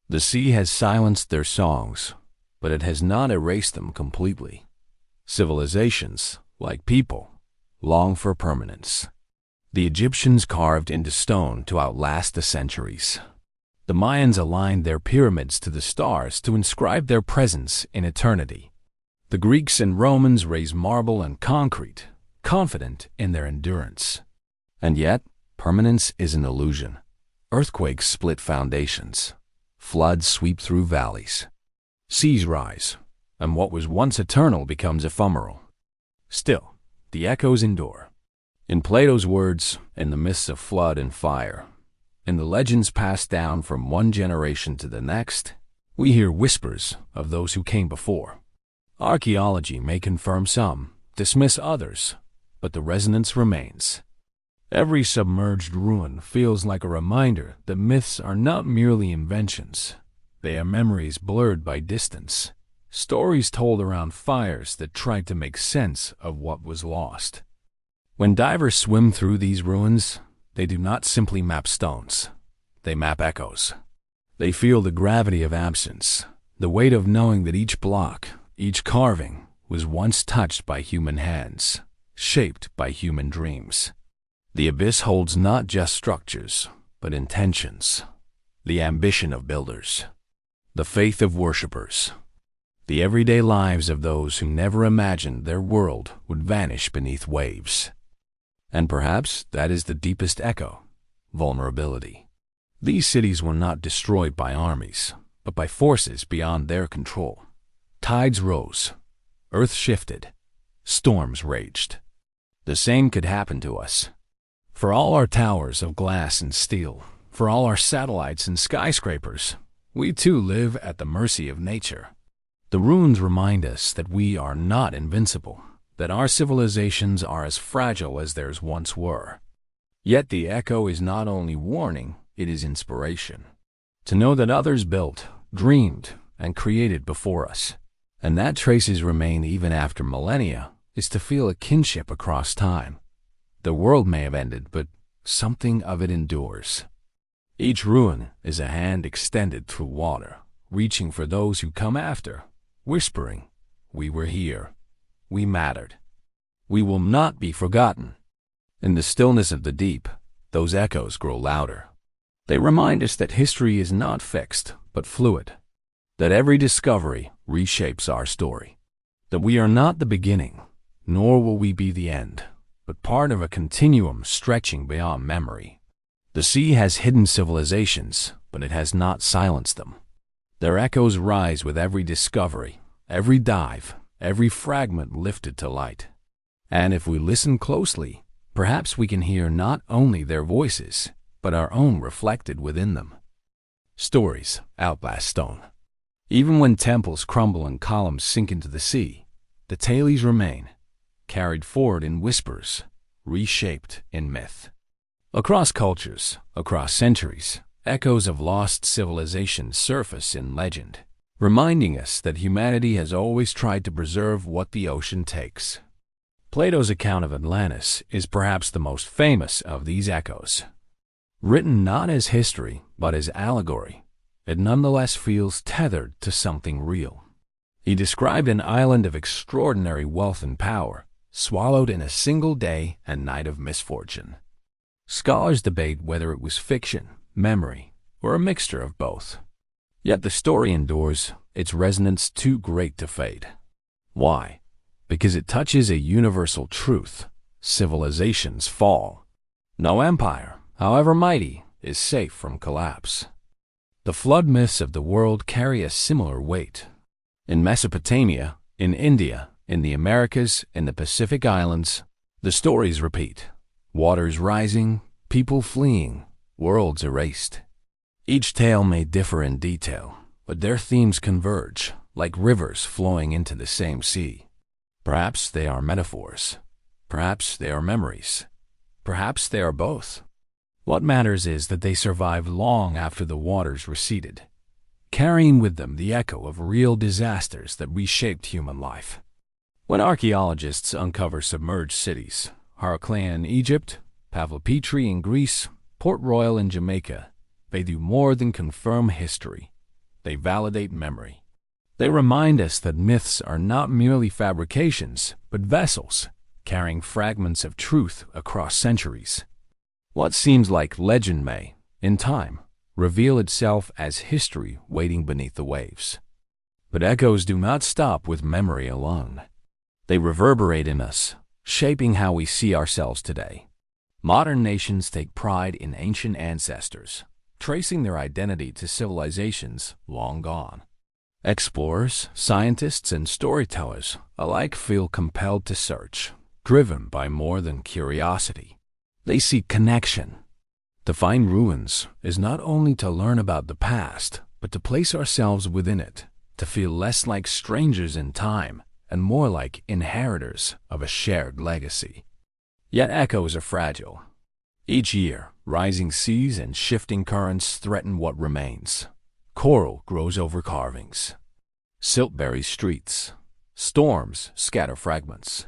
The sea has silenced their songs, but it has not erased them completely. Civilizations, like people, long for permanence. The Egyptians carved into stone to outlast the centuries. The Mayans aligned their pyramids to the stars to inscribe their presence in eternity. The Greeks and Romans raised marble and concrete, confident in their endurance. And yet, permanence is an illusion. Earthquakes split foundations. Floods sweep through valleys. Seas rise, and what was once eternal becomes ephemeral. Still, the echoes endure. In Plato's words, in the midst of flood and fire, in the legends passed down from one generation to the next, we hear whispers of those who came before. Archaeology may confirm some, dismiss others, but the resonance remains. Every submerged ruin feels like a reminder that myths are not merely inventions. They are memories blurred by distance, stories told around fires that tried to make sense of what was lost. When divers swim through these ruins, they do not simply map stones. They map echoes. They feel the gravity of absence, the weight of knowing that each block, each carving, was once touched by human hands, shaped by human dreams. The abyss holds not just structures, but intentions, the ambition of builders, the faith of worshippers, the everyday lives of those who never imagined their world would vanish beneath waves. And perhaps that is the deepest echo, vulnerability. These cities were not destroyed by armies, but by forces beyond their control. Tides rose, earth shifted, storms raged. The same could happen to us. For all our towers of glass and steel, for all our satellites and skyscrapers, we too live at the mercy of nature. The ruins remind us that we are not invincible, that our civilizations are as fragile as theirs once were. Yet the echo is not only warning, it is inspiration. To know that others built, dreamed, and created before us, and that traces remain even after millennia, is to feel a kinship across time. The world may have ended, but something of it endures. Each ruin is a hand extended through water, reaching for those who come after, whispering, "We were here. We mattered. We will not be forgotten." In the stillness of the deep, those echoes grow louder. They remind us that history is not fixed, but fluid, that every discovery reshapes our story, that we are not the beginning, nor will we be the end, but part of a continuum stretching beyond memory. The sea has hidden civilizations, but it has not silenced them. Their echoes rise with every discovery, every dive, every fragment lifted to light. And if we listen closely, perhaps we can hear not only their voices, but our own reflected within them. Stories outlast stone. Even when temples crumble and columns sink into the sea, the tales remain, carried forward in whispers, reshaped in myth. Across cultures, across centuries, echoes of lost civilizations surface in legend, reminding us that humanity has always tried to preserve what the ocean takes. Plato's account of Atlantis is perhaps the most famous of these echoes. Written not as history, but as allegory, it nonetheless feels tethered to something real. He described an island of extraordinary wealth and power, swallowed in a single day and night of misfortune. Scholars debate whether it was fiction, memory, or a mixture of both. Yet the story endures, its resonance too great to fade. Why? Because it touches a universal truth: civilizations fall. No empire, however mighty, is safe from collapse. The flood myths of the world carry a similar weight. In Mesopotamia, in India, in the Americas, in the Pacific Islands, the stories repeat. Waters rising, people fleeing, worlds erased. Each tale may differ in detail, but their themes converge, like rivers flowing into the same sea. Perhaps they are metaphors. Perhaps they are memories. Perhaps they are both. What matters is that they survive long after the waters receded, carrying with them the echo of real disasters that reshaped human life. When archaeologists uncover submerged cities, Heraclea in Egypt, Pavlopetri in Greece, Port Royal in Jamaica, they do more than confirm history. They validate memory. They remind us that myths are not merely fabrications, but vessels, carrying fragments of truth across centuries. What seems like legend may, in time, reveal itself as history waiting beneath the waves. But echoes do not stop with memory alone. They reverberate in us, shaping how we see ourselves today. Modern nations take pride in ancient ancestors, tracing their identity to civilizations long gone. Explorers, scientists, and storytellers alike feel compelled to search, driven by more than curiosity. They seek connection. To find ruins is not only to learn about the past, but to place ourselves within it, to feel less like strangers in time and more like inheritors of a shared legacy. Yet echoes are fragile. Each year, rising seas and shifting currents threaten what remains. Coral grows over carvings. Silt buries streets. Storms scatter fragments.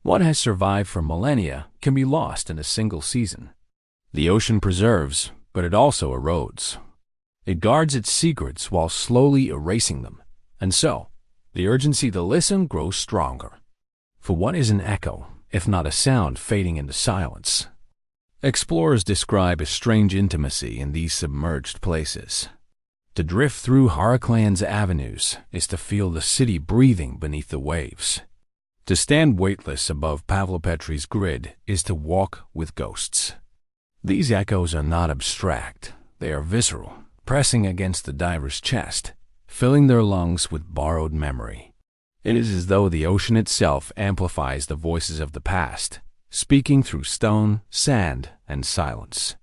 What has survived for millennia can be lost in a single season. The ocean preserves, but it also erodes. It guards its secrets while slowly erasing them. And so, the urgency to listen grows stronger. For what is an echo, if not a sound fading into silence? Explorers describe a strange intimacy in these submerged places. To drift through Heraclean's avenues is to feel the city breathing beneath the waves. To stand weightless above Pavlopetri's grid is to walk with ghosts. These echoes are not abstract, they are visceral, pressing against the diver's chest, filling their lungs with borrowed memory. It is as though the ocean itself amplifies the voices of the past, speaking through stone, sand, and silence.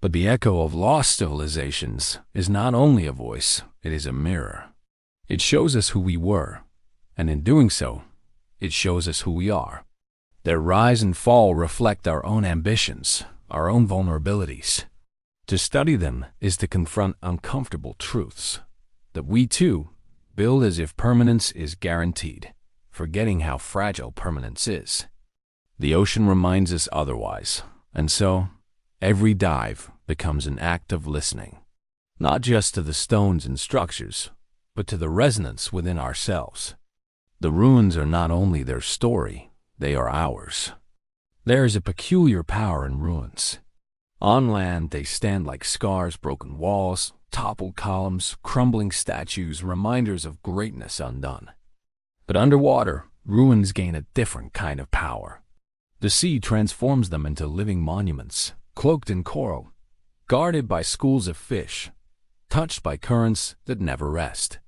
But the echo of lost civilizations is not only a voice, it is a mirror. It shows us who we were, and in doing so, it shows us who we are. Their rise and fall reflect our own ambitions, our own vulnerabilities. To study them is to confront uncomfortable truths, that we too build as if permanence is guaranteed, forgetting how fragile permanence is. The ocean reminds us otherwise, and so every dive becomes an act of listening, not just to the stones and structures, but to the resonance within ourselves. The ruins are not only their story, they are ours. There is a peculiar power in ruins. On land, they stand like scars, broken walls, toppled columns, crumbling statues, reminders of greatness undone. But underwater, ruins gain a different kind of power. The sea transforms them into living monuments, cloaked in coral, guarded by schools of fish, touched by currents that never rest.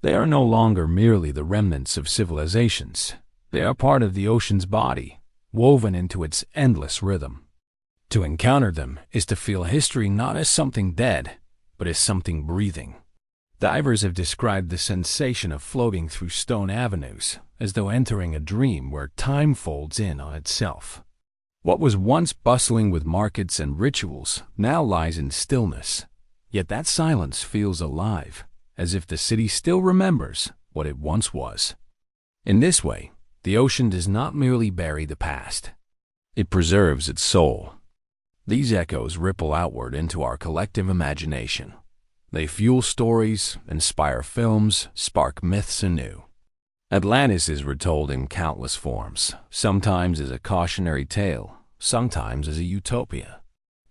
They are no longer merely the remnants of civilizations. They are part of the ocean's body, woven into its endless rhythm. To encounter them is to feel history not as something dead, but as something breathing. Divers have described the sensation of floating through stone avenues, as though entering a dream where time folds in on itself. What was once bustling with markets and rituals now lies in stillness, yet that silence feels alive, as if the city still remembers what it once was. In this way, the ocean does not merely bury the past. It preserves its soul. These echoes ripple outward into our collective imagination. They fuel stories, inspire films, spark myths anew. Atlantis is retold in countless forms, sometimes as a cautionary tale, sometimes as a utopia.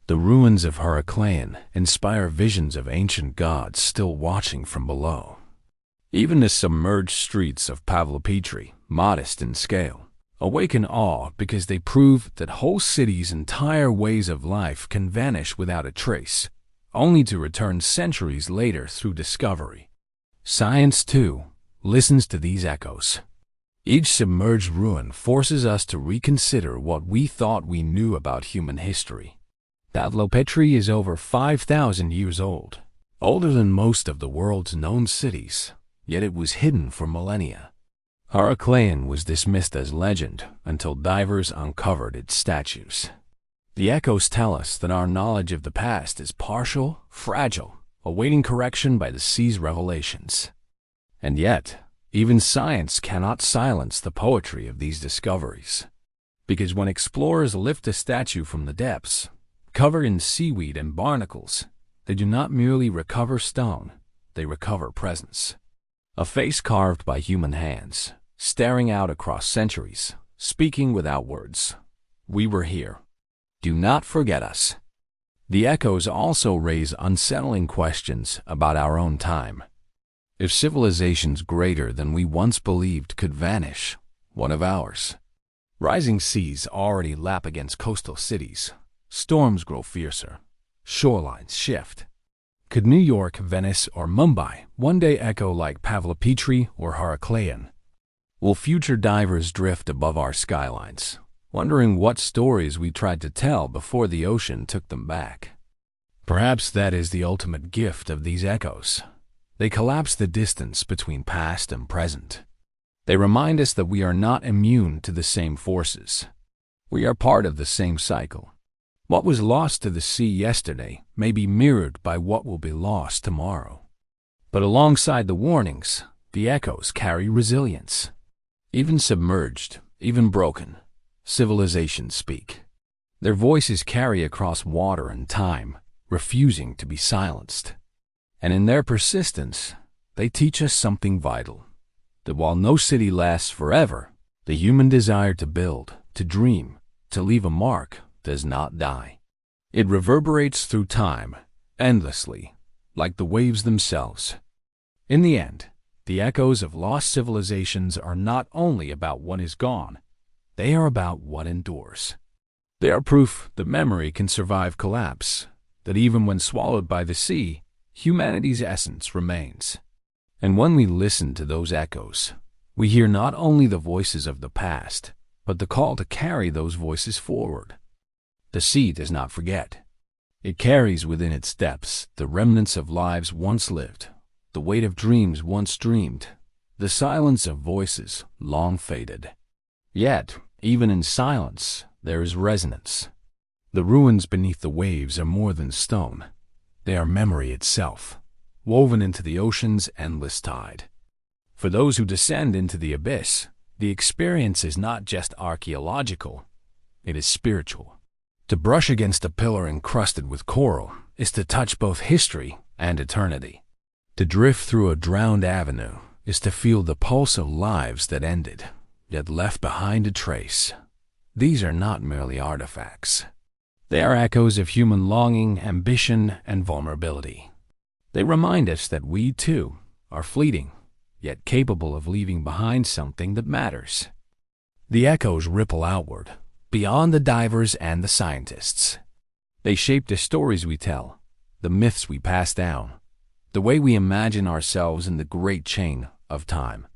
The ruins of Heraclean inspire visions of ancient gods still watching from below. Even the submerged streets of Pavlopetri, modest in scale, awaken awe because they prove that whole cities' entire ways of life can vanish without a trace, only to return centuries later through discovery. Science, too, listens to these echoes. Each submerged ruin forces us to reconsider what we thought we knew about human history. Pavlopetri is over 5,000 years old, older than most of the world's known cities, yet it was hidden for millennia. Heraclean was dismissed as legend until divers uncovered its statues. The echoes tell us that our knowledge of the past is partial, fragile, awaiting correction by the sea's revelations. And yet, even science cannot silence the poetry of these discoveries. Because when explorers lift a statue from the depths, covered in seaweed and barnacles, they do not merely recover stone, they recover presence. A face carved by human hands, staring out across centuries, speaking without words. We were here. Do not forget us. The echoes also raise unsettling questions about our own time. If civilizations greater than we once believed could vanish, what of ours? Rising seas already lap against coastal cities. Storms grow fiercer. Shorelines shift. Could New York, Venice, or Mumbai one day echo like Pavlopetri or Heraclean? Will future divers drift above our skylines, wondering what stories we tried to tell before the ocean took them back? Perhaps that is the ultimate gift of these echoes. They collapse the distance between past and present. They remind us that we are not immune to the same forces. We are part of the same cycle. What was lost to the sea yesterday may be mirrored by what will be lost tomorrow. But alongside the warnings, the echoes carry resilience. Even submerged, even broken, civilizations speak. Their voices carry across water and time, refusing to be silenced. And in their persistence, they teach us something vital. That while no city lasts forever, the human desire to build, to dream, to leave a mark does not die. It reverberates through time, endlessly, like the waves themselves. In the end, the echoes of lost civilizations are not only about what is gone, they are about what endures. They are proof that memory can survive collapse, that even when swallowed by the sea, humanity's essence remains. And when we listen to those echoes, we hear not only the voices of the past, but the call to carry those voices forward. The sea does not forget. It carries within its depths the remnants of lives once lived, the weight of dreams once dreamed, the silence of voices long faded. Yet, even in silence, there is resonance. The ruins beneath the waves are more than stone. They are memory itself, woven into the ocean's endless tide. For those who descend into the abyss, the experience is not just archaeological, it is spiritual. To brush against a pillar encrusted with coral is to touch both history and eternity. To drift through a drowned avenue is to feel the pulse of lives that ended, yet left behind a trace. These are not merely artifacts. They are echoes of human longing, ambition, and vulnerability. They remind us that we, too, are fleeting, yet capable of leaving behind something that matters. The echoes ripple outward, beyond the divers and the scientists. They shape the stories we tell, the myths we pass down, the way we imagine ourselves in the great chain of time.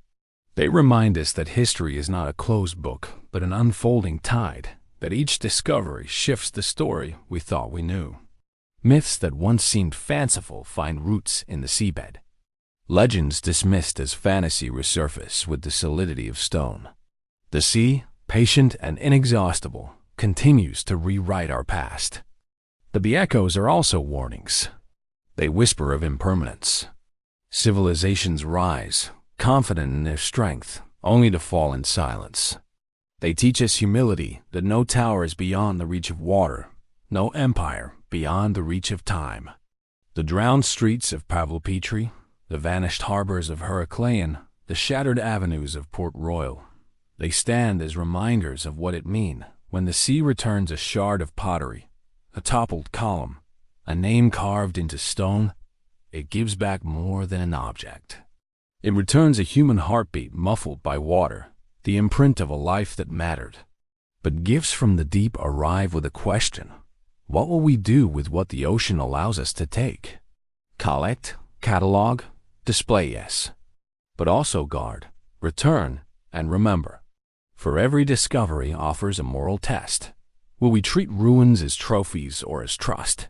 They remind us that history is not a closed book, but an unfolding tide, that each discovery shifts the story we thought we knew. Myths that once seemed fanciful find roots in the seabed. Legends dismissed as fantasy resurface with the solidity of stone. The sea, patient and inexhaustible, continues to rewrite our past. But the echoes are also warnings. They whisper of impermanence. Civilizations rise, confident in their strength, only to fall in silence. They teach us humility, that no tower is beyond the reach of water, no empire beyond the reach of time. The drowned streets of Pavlopetri, the vanished harbors of Heracleion, the shattered avenues of Port Royal, they stand as reminders of what it means when the sea returns a shard of pottery, a toppled column, a name carved into stone. It gives back more than an object. It returns a human heartbeat muffled by water, the imprint of a life that mattered. But gifts from the deep arrive with a question. What will we do with what the ocean allows us to take? Collect, catalog, display, yes. But also guard, return, and remember. For every discovery offers a moral test. Will we treat ruins as trophies or as trust?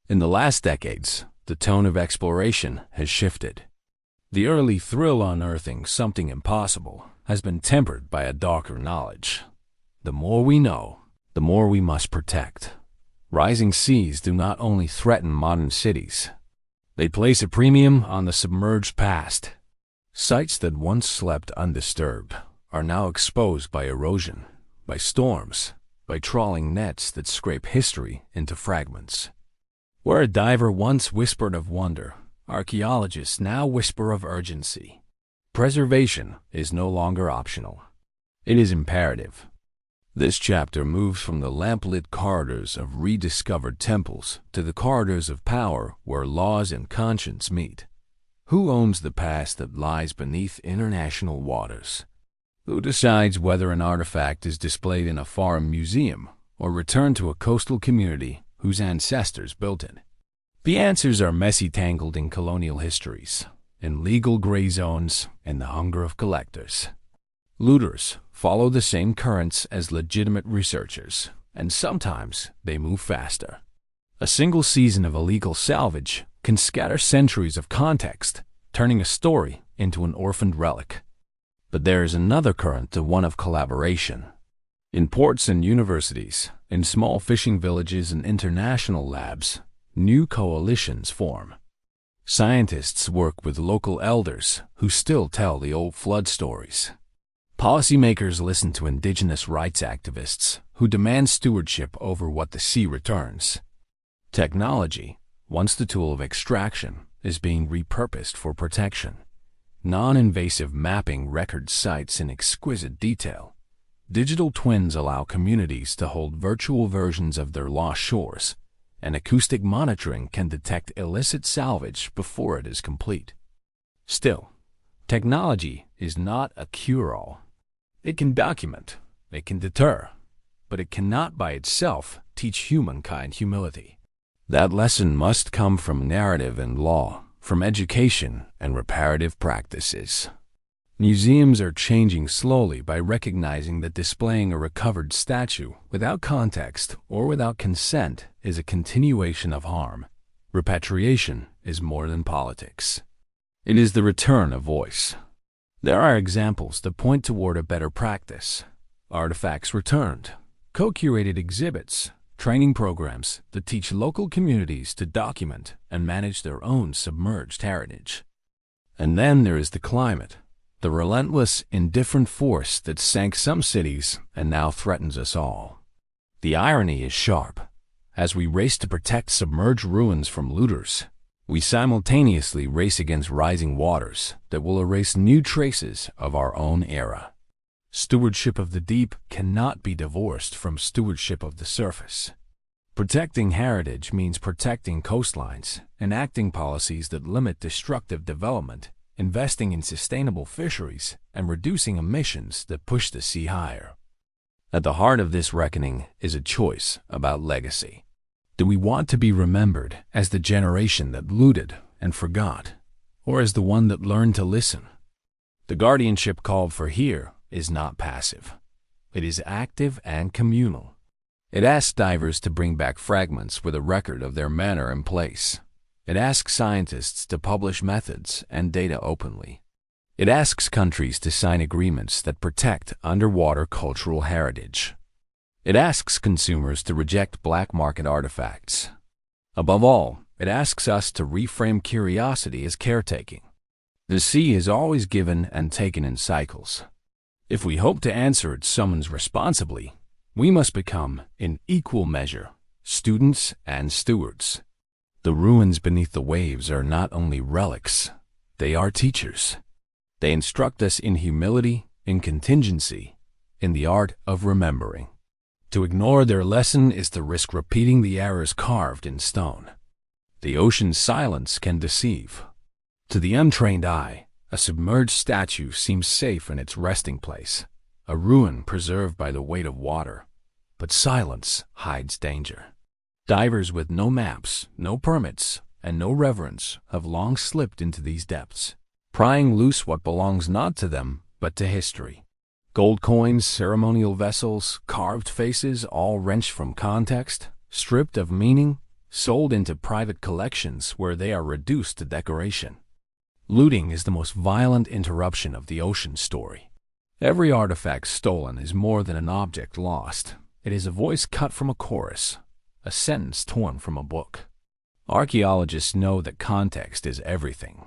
In the last decades, the tone of exploration has shifted. The early thrill unearthing something impossible has been tempered by a darker knowledge. The more we know, the more we must protect. Rising seas do not only threaten modern cities. They place a premium on the submerged past. Sites that once slept undisturbed are now exposed by erosion, by storms, by trawling nets that scrape history into fragments. Where a diver once whispered of wonder, archaeologists now whisper of urgency. Preservation is no longer optional. It is imperative. This chapter moves from the lamplit corridors of rediscovered temples to the corridors of power where laws and conscience meet. Who owns the past that lies beneath international waters? Who decides whether an artifact is displayed in a foreign museum or returned to a coastal community whose ancestors built it? The answers are messy, tangled in colonial histories, in legal gray zones, and the hunger of collectors. Looters follow the same currents as legitimate researchers, and sometimes they move faster. A single season of illegal salvage can scatter centuries of context, turning a story into an orphaned relic. But there is another current, the one of collaboration. In ports and universities, in small fishing villages and international labs, new coalitions form. Scientists work with local elders who still tell the old flood stories. Policymakers listen to indigenous rights activists who demand stewardship over what the sea returns. Technology, once the tool of extraction, is being repurposed for protection. Non-invasive mapping records sites in exquisite detail. Digital twins allow communities to hold virtual versions of their lost shores, and acoustic monitoring can detect illicit salvage before it is complete. Still, technology is not a cure-all. It can document, it can deter, but it cannot by itself teach humankind humility. That lesson must come from narrative and law, from education and reparative practices. Museums are changing slowly by recognizing that displaying a recovered statue without context or without consent is a continuation of harm. Repatriation is more than politics. It is the return of voice. There are examples that point toward a better practice. Artifacts returned, co-curated exhibits, training programs that teach local communities to document and manage their own submerged heritage. And then there is the climate, the relentless, indifferent force that sank some cities and now threatens us all. The irony is sharp. As we race to protect submerged ruins from looters, we simultaneously race against rising waters that will erase new traces of our own era. Stewardship of the deep cannot be divorced from stewardship of the surface. Protecting heritage means protecting coastlines, enacting policies that limit destructive development, investing in sustainable fisheries, and reducing emissions that push the sea higher. At the heart of this reckoning is a choice about legacy. Do we want to be remembered as the generation that looted and forgot, or as the one that learned to listen? The guardianship called for here is not passive. It is active and communal. It asks divers to bring back fragments with a record of their manner and place. It asks scientists to publish methods and data openly. It asks countries to sign agreements that protect underwater cultural heritage. It asks consumers to reject black market artifacts. Above all, it asks us to reframe curiosity as caretaking. The sea is always given and taken in cycles. If we hope to answer its summons responsibly, we must become, in equal measure, students and stewards. The ruins beneath the waves are not only relics, they are teachers. They instruct us in humility, in contingency, in the art of remembering. To ignore their lesson is to risk repeating the errors carved in stone. The ocean's silence can deceive. To the untrained eye, a submerged statue seems safe in its resting place, a ruin preserved by the weight of water. But silence hides danger. Divers with no maps, no permits, and no reverence have long slipped into these depths, prying loose what belongs not to them, but to history. Gold coins, ceremonial vessels, carved faces, all wrenched from context, stripped of meaning, sold into private collections where they are reduced to decoration. Looting is the most violent interruption of the ocean story. Every artifact stolen is more than an object lost. It is a voice cut from a chorus, a sentence torn from a book. Archaeologists know that context is everything.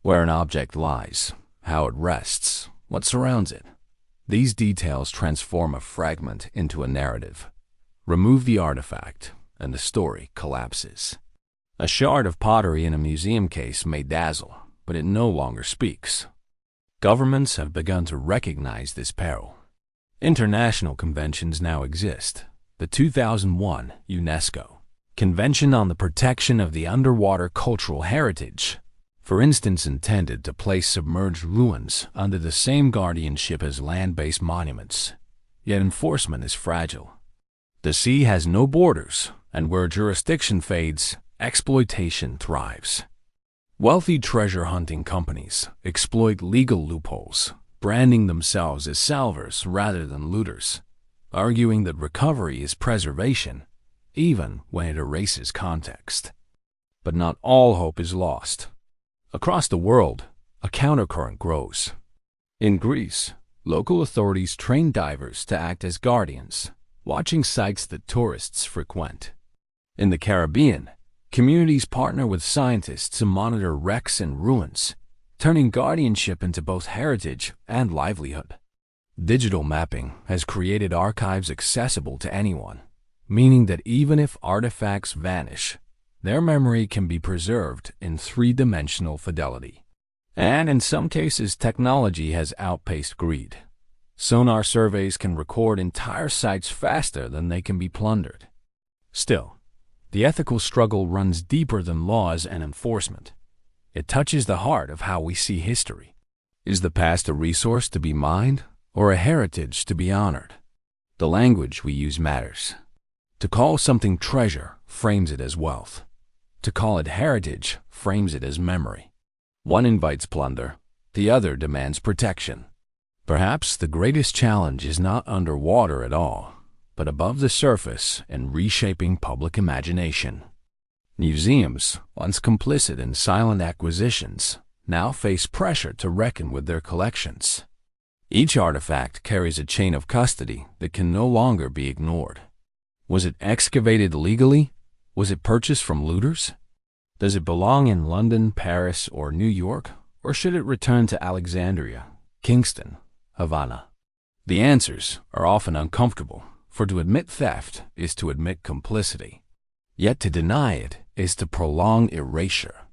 Where an object lies, how it rests, what surrounds it. These details transform a fragment into a narrative. Remove the artifact, and the story collapses. A shard of pottery in a museum case may dazzle, but it no longer speaks. Governments have begun to recognize this peril. International conventions now exist. The 2001 UNESCO Convention on the Protection of the Underwater Cultural Heritage, for instance, intended to place submerged ruins under the same guardianship as land-based monuments. Yet enforcement is fragile. The sea has no borders, and where jurisdiction fades, exploitation thrives. Wealthy treasure-hunting companies exploit legal loopholes, branding themselves as salvors rather than looters, arguing that recovery is preservation, even when it erases context. But not all hope is lost. Across the world, a countercurrent grows. In Greece, local authorities train divers to act as guardians, watching sites that tourists frequent. In the Caribbean, communities partner with scientists to monitor wrecks and ruins, turning guardianship into both heritage and livelihood. Digital mapping has created archives accessible to anyone, meaning that even if artifacts vanish, their memory can be preserved in three-dimensional fidelity. And in some cases, technology has outpaced greed. Sonar surveys can record entire sites faster than they can be plundered. Still, the ethical struggle runs deeper than laws and enforcement. It touches the heart of how we see history. Is the past a resource to be mined, or a heritage to be honored? The language we use matters. To call something treasure frames it as wealth. To call it heritage frames it as memory. One invites plunder, the other demands protection. Perhaps the greatest challenge is not underwater at all, but above the surface and reshaping public imagination. Museums, once complicit in silent acquisitions, now face pressure to reckon with their collections. Each artifact carries a chain of custody that can no longer be ignored. Was it excavated legally? Was it purchased from looters? Does it belong in London, Paris, or New York? Or should it return to Alexandria, Kingston, Havana? The answers are often uncomfortable, for to admit theft is to admit complicity. Yet to deny it is to prolong erasure.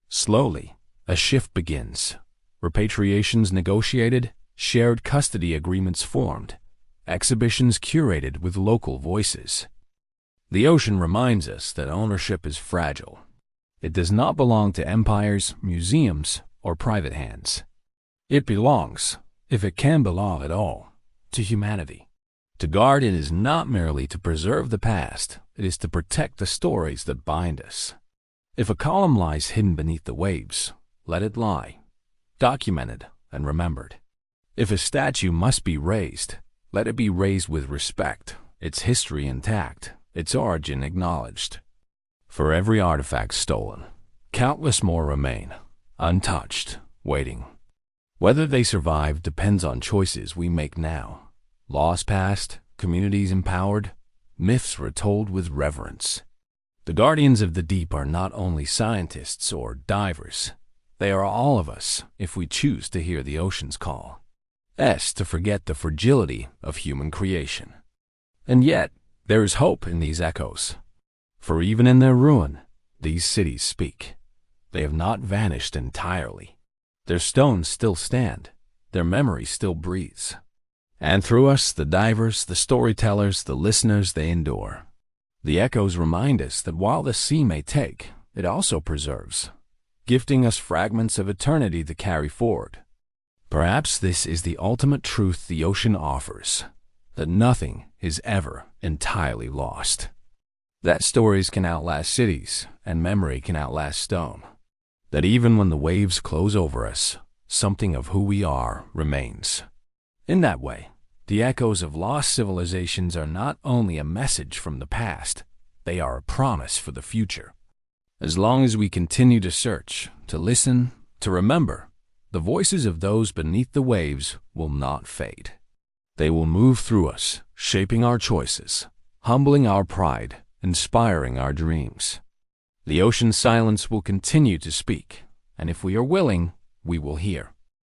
Slowly, a shift begins. Repatriations negotiated, shared custody agreements formed, exhibitions curated with local voices. The ocean reminds us that ownership is fragile. It does not belong to empires, museums, or private hands. It belongs, if it can belong at all, to humanity. To guard it is not merely to preserve the past, it is to protect the stories that bind us. If a column lies hidden beneath the waves, let it lie, documented and remembered. If a statue must be raised, let it be raised with respect, its history intact, its origin acknowledged. For every artifact stolen, countless more remain, untouched, waiting. Whether they survive depends on choices we make now. Laws passed, communities empowered, myths retold with reverence. The guardians of the deep are not only scientists or divers. They are all of us if we choose to hear the ocean's call. To forget the fragility of human creation. And yet, there is hope in these echoes. For even in their ruin, these cities speak. They have not vanished entirely. Their stones still stand. Their memory still breathes. And through us, the divers, the storytellers, the listeners, they endure. The echoes remind us that while the sea may take, it also preserves, gifting us fragments of eternity to carry forward. Perhaps this is the ultimate truth the ocean offers, that nothing is ever entirely lost. That stories can outlast cities, and memory can outlast stone. That even when the waves close over us, something of who we are remains. In that way, the echoes of lost civilizations are not only a message from the past, they are a promise for the future. As long as we continue to search, to listen, to remember, the voices of those beneath the waves will not fade. They will move through us, shaping our choices, humbling our pride, inspiring our dreams. The ocean's silence will continue to speak, and if we are willing, we will hear.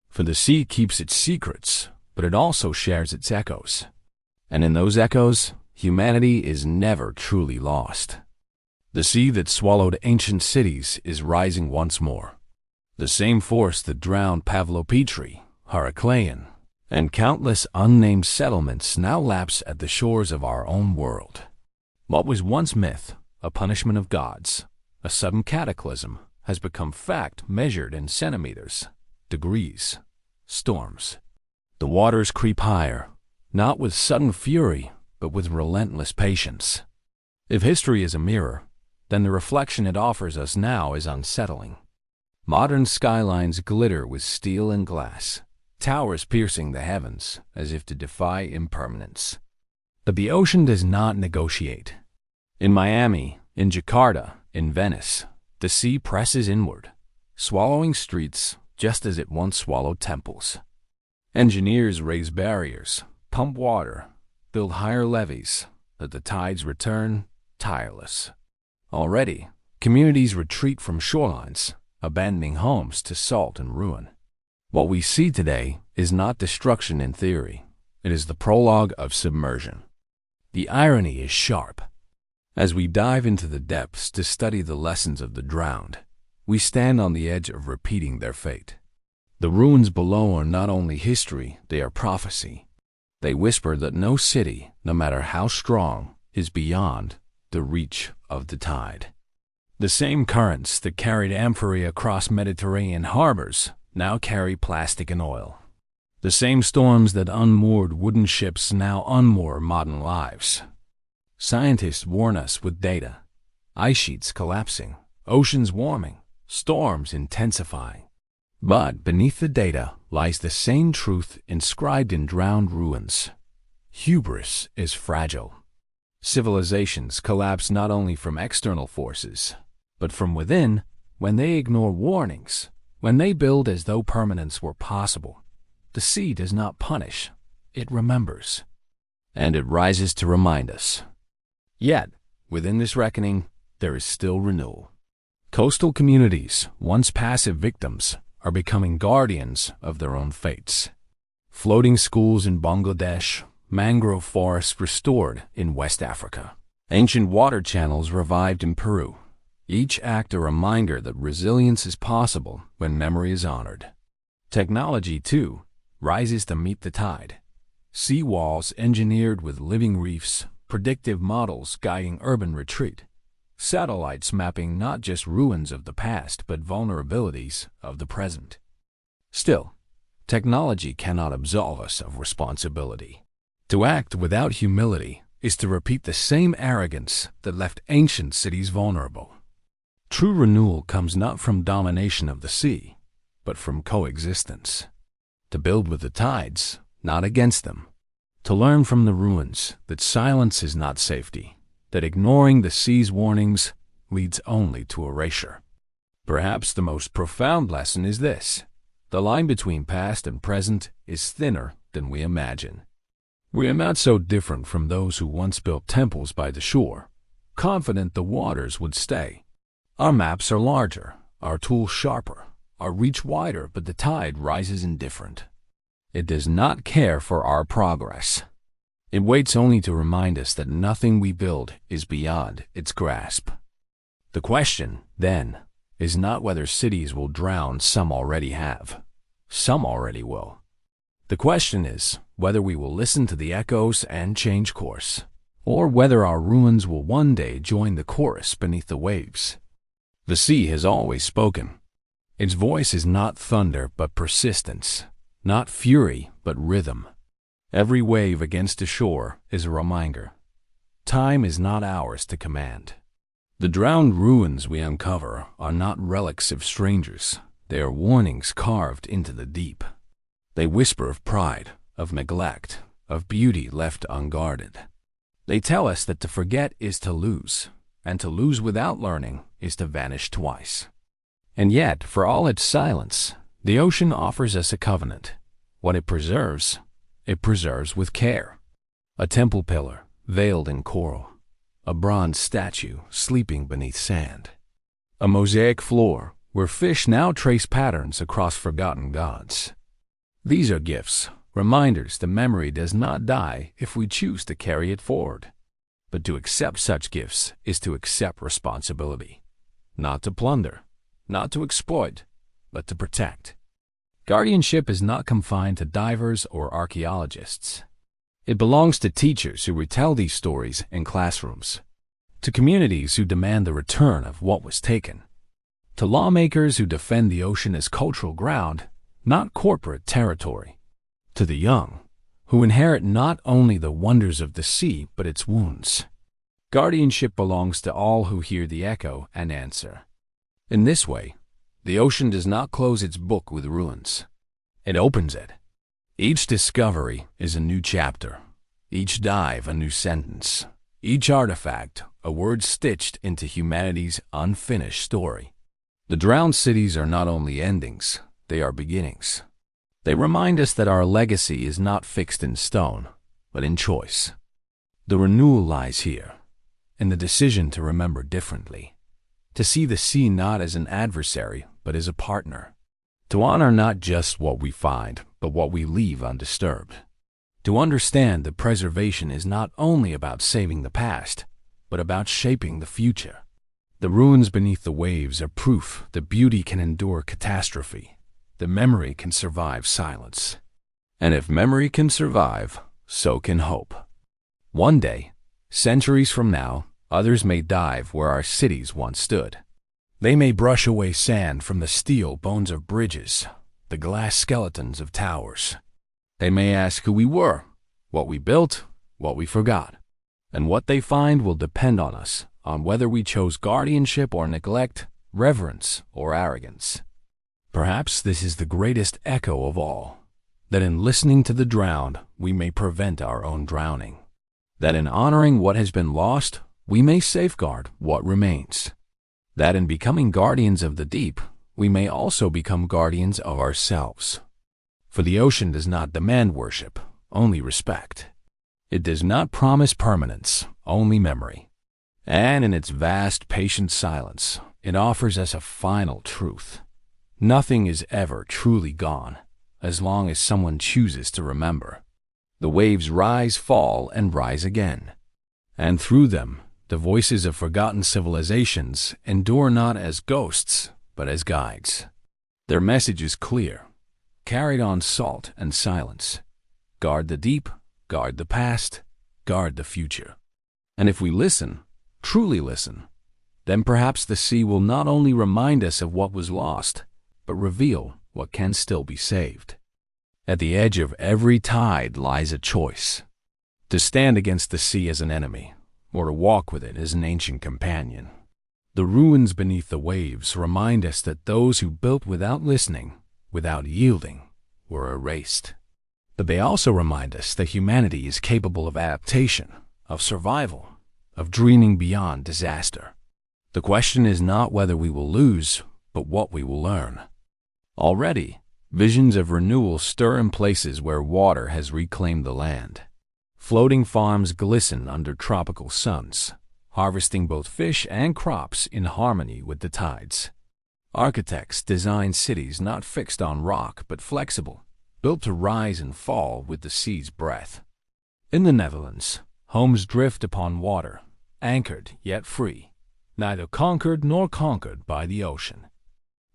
For the sea keeps its secrets, but it also shares its echoes. And in those echoes, humanity is never truly lost. The sea that swallowed ancient cities is rising once more. The same force that drowned Pavlo Petri, Heraclean, and countless unnamed settlements now laps at the shores of our own world. What was once myth, a punishment of gods, a sudden cataclysm, has become fact measured in centimeters, degrees, storms. The waters creep higher, not with sudden fury, but with relentless patience. If history is a mirror, then the reflection it offers us now is unsettling. Modern skylines glitter with steel and glass, towers piercing the heavens as if to defy impermanence. But the ocean does not negotiate. In Miami, in Jakarta, in Venice, the sea presses inward, swallowing streets just as it once swallowed temples. Engineers raise barriers, pump water, build higher levees, that the tides return tireless. Already, communities retreat from shorelines, abandoning homes to salt and ruin. What we see today is not destruction in theory. It is the prologue of submersion. The irony is sharp. As we dive into the depths to study the lessons of the drowned, we stand on the edge of repeating their fate. The ruins below are not only history, they are prophecy. They whisper that no city, no matter how strong, is beyond the reach of the tide. The same currents that carried amphorae across Mediterranean harbors now carry plastic and oil. The same storms that unmoored wooden ships now unmoor modern lives. Scientists warn us with data. Ice sheets collapsing, oceans warming, storms intensifying. But beneath the data lies the same truth inscribed in drowned ruins. Hubris is fragile. Civilizations collapse not only from external forces, but from within when they ignore warnings, when they build as though permanence were possible. The sea does not punish, it remembers. And it rises to remind us. Yet, within this reckoning, there is still renewal. Coastal communities, once passive victims, are becoming guardians of their own fates. Floating schools in Bangladesh, mangrove forests restored in West Africa, ancient water channels revived in Peru. Each act a reminder that resilience is possible when memory is honored. Technology, too, rises to meet the tide. Sea walls engineered with living reefs, predictive models guiding urban retreat, satellites mapping not just ruins of the past but vulnerabilities of the present. Still, technology cannot absolve us of responsibility. To act without humility is to repeat the same arrogance that left ancient cities vulnerable. True renewal comes not from domination of the sea, but from coexistence. To build with the tides, not against them. To learn from the ruins that silence is not safety, that ignoring the sea's warnings leads only to erasure. Perhaps the most profound lesson is this: the line between past and present is thinner than we imagine. We are not so different from those who once built temples by the shore, confident the waters would stay. Our maps are larger, our tools sharper, our reach wider, but the tide rises indifferent. It does not care for our progress. It waits only to remind us that nothing we build is beyond its grasp. The question, then, is not whether cities will drown. Some already have. Some already will. The question is whether we will listen to the echoes and change course, or whether our ruins will one day join the chorus beneath the waves. The sea has always spoken. Its voice is not thunder but persistence, not fury but rhythm. Every wave against a shore is a reminder. Time is not ours to command. The drowned ruins we uncover are not relics of strangers. They are warnings carved into the deep. They whisper of pride, of neglect, of beauty left unguarded. They tell us that to forget is to lose, and to lose without learning is to vanish twice. And yet, for all its silence, the ocean offers us a covenant. What it preserves with care. A temple pillar, veiled in coral. A bronze statue, sleeping beneath sand. A mosaic floor, where fish now trace patterns across forgotten gods. These are gifts, reminders that memory does not die if we choose to carry it forward. But to accept such gifts is to accept responsibility. Not to plunder, not to exploit, but to protect. Guardianship is not confined to divers or archaeologists. It belongs to teachers who retell these stories in classrooms, to communities who demand the return of what was taken, to lawmakers who defend the ocean as cultural ground, not corporate territory, to the young, who inherit not only the wonders of the sea but its wounds. Guardianship belongs to all who hear the echo and answer. In this way, the ocean does not close its book with ruins. It opens it. Each discovery is a new chapter, each dive a new sentence, each artifact a word stitched into humanity's unfinished story. The drowned cities are not only endings, they are beginnings. They remind us that our legacy is not fixed in stone, but in choice. The renewal lies here, in the decision to remember differently, to see the sea not as an adversary, but as a partner, to honor not just what we find, but what we leave undisturbed, to understand that preservation is not only about saving the past, but about shaping the future. The ruins beneath the waves are proof that beauty can endure catastrophe, that memory can survive silence. And if memory can survive, so can hope. One day, centuries from now, others may dive where our cities once stood. They may brush away sand from the steel bones of bridges, the glass skeletons of towers. They may ask who we were, what we built, what we forgot. And what they find will depend on us, on whether we chose guardianship or neglect, reverence or arrogance. Perhaps this is the greatest echo of all, that in listening to the drowned, we may prevent our own drowning. That in honoring what has been lost, we may safeguard what remains. That in becoming guardians of the deep, we may also become guardians of ourselves. For the ocean does not demand worship, only respect. It does not promise permanence, only memory. And in its vast, patient silence, it offers us a final truth. Nothing is ever truly gone, as long as someone chooses to remember. The waves rise, fall, and rise again. And through them, the voices of forgotten civilizations endure not as ghosts, but as guides. Their message is clear, carried on salt and silence. Guard the deep, guard the past, guard the future. And if we listen, truly listen, then perhaps the sea will not only remind us of what was lost, but reveal what can still be saved. At the edge of every tide lies a choice: to stand against the sea as an enemy, or to walk with it as an ancient companion. The ruins beneath the waves remind us that those who built without listening, without yielding, were erased. But they also remind us that humanity is capable of adaptation, of survival, of dreaming beyond disaster. The question is not whether we will lose, but what we will learn. Already, visions of renewal stir in places where water has reclaimed the land. Floating farms glisten under tropical suns, harvesting both fish and crops in harmony with the tides. Architects design cities not fixed on rock but flexible, built to rise and fall with the sea's breath. In the Netherlands, homes drift upon water, anchored yet free, neither conquered nor conquered by the ocean.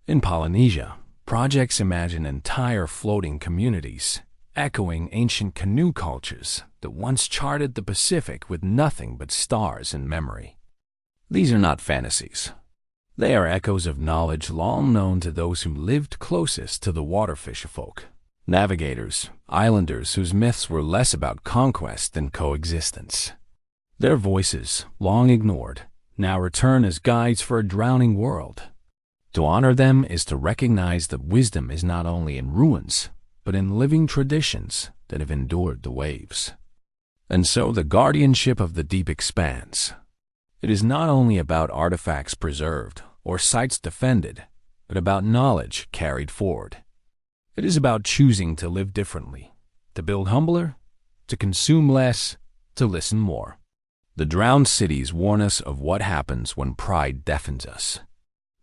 In Polynesia, projects imagine entire floating communities, echoing ancient canoe cultures that once charted the Pacific with nothing but stars in memory. These are not fantasies. They are echoes of knowledge long known to those who lived closest to the waterfisher folk, navigators, islanders whose myths were less about conquest than coexistence. Their voices, long ignored, now return as guides for a drowning world. To honor them is to recognize that wisdom is not only in ruins, but in living traditions that have endured the waves. And so the guardianship of the deep expands. It is not only about artifacts preserved or sites defended, but about knowledge carried forward. It is about choosing to live differently, to build humbler, to consume less, to listen more. The drowned cities warn us of what happens when pride deafens us.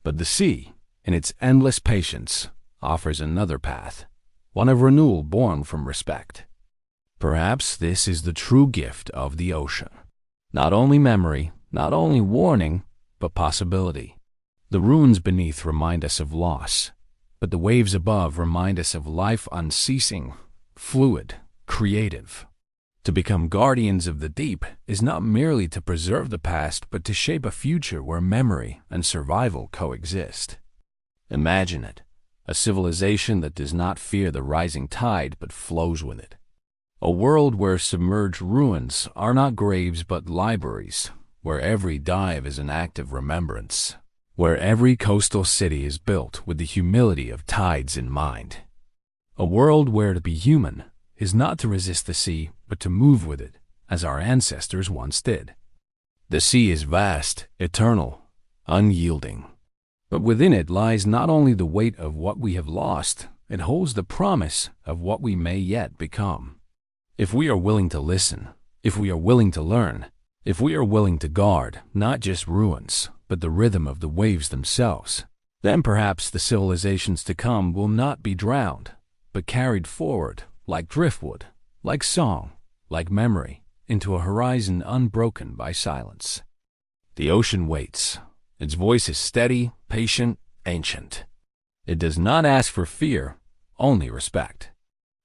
But the sea, in its endless patience, offers another path, one of renewal born from respect. Perhaps this is the true gift of the ocean. Not only memory, not only warning, but possibility. The ruins beneath remind us of loss, but the waves above remind us of life unceasing, fluid, creative. To become guardians of the deep is not merely to preserve the past, but to shape a future where memory and survival coexist. Imagine it, a civilization that does not fear the rising tide but flows with it. A world where submerged ruins are not graves but libraries, where every dive is an act of remembrance, where every coastal city is built with the humility of tides in mind. A world where to be human is not to resist the sea, but to move with it, as our ancestors once did. The sea is vast, eternal, unyielding. But within it lies not only the weight of what we have lost, it holds the promise of what we may yet become. If we are willing to listen, if we are willing to learn, if we are willing to guard not just ruins, but the rhythm of the waves themselves, then perhaps the civilizations to come will not be drowned, but carried forward like driftwood, like song, like memory, into a horizon unbroken by silence. The ocean waits. Its voice is steady, patient, ancient. It does not ask for fear, only respect.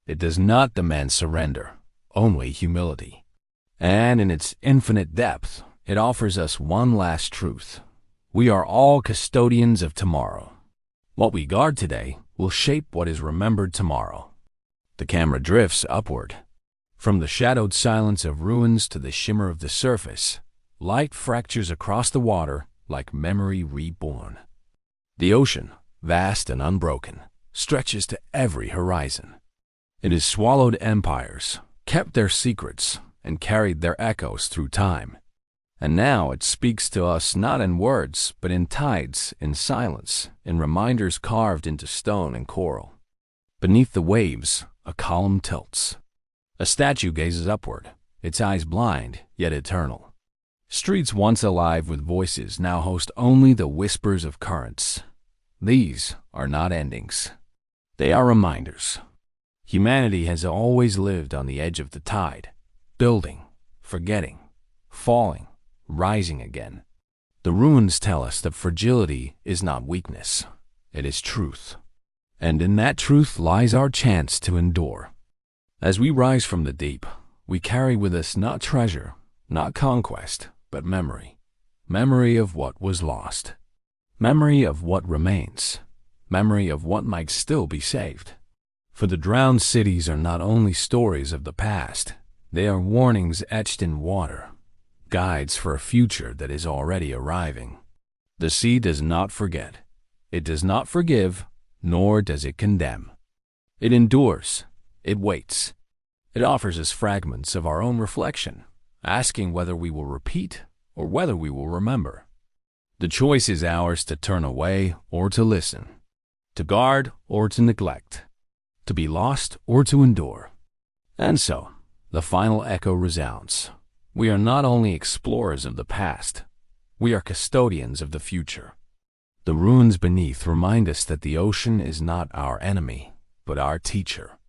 It does not demand surrender, only humility. And in its infinite depth, it offers us one last truth. We are all custodians of tomorrow. What we guard today will shape what is remembered tomorrow. The camera drifts upward. From the shadowed silence of ruins to the shimmer of the surface, light fractures across the water like memory reborn. The ocean, vast and unbroken, stretches to every horizon. It has swallowed empires, kept their secrets, and carried their echoes through time. And now it speaks to us not in words, but in tides, in silence, in reminders carved into stone and coral. Beneath the waves, a column tilts. A statue gazes upward, its eyes blind, yet eternal. Streets once alive with voices now host only the whispers of currents. These are not endings. They are reminders. Humanity has always lived on the edge of the tide, building, forgetting, falling, rising again. The ruins tell us that fragility is not weakness, it is truth. And in that truth lies our chance to endure. As we rise from the deep, we carry with us not treasure, not conquest, but memory. Memory of what was lost. Memory of what remains. Memory of what might still be saved. For the drowned cities are not only stories of the past, they are warnings etched in water, guides for a future that is already arriving. The sea does not forget. It does not forgive, nor does it condemn. It endures. It waits. It offers us fragments of our own reflection, asking whether we will repeat or whether we will remember. The choice is ours to turn away or to listen, to guard or to neglect, to be lost or to endure. And so, the final echo resounds. We are not only explorers of the past, we are custodians of the future. The ruins beneath remind us that the ocean is not our enemy, but our teacher.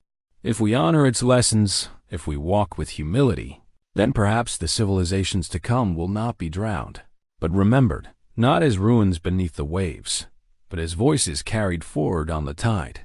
If we honor its lessons, if we walk with humility, then perhaps the civilizations to come will not be drowned, but remembered, not as ruins beneath the waves, but as voices carried forward on the tide.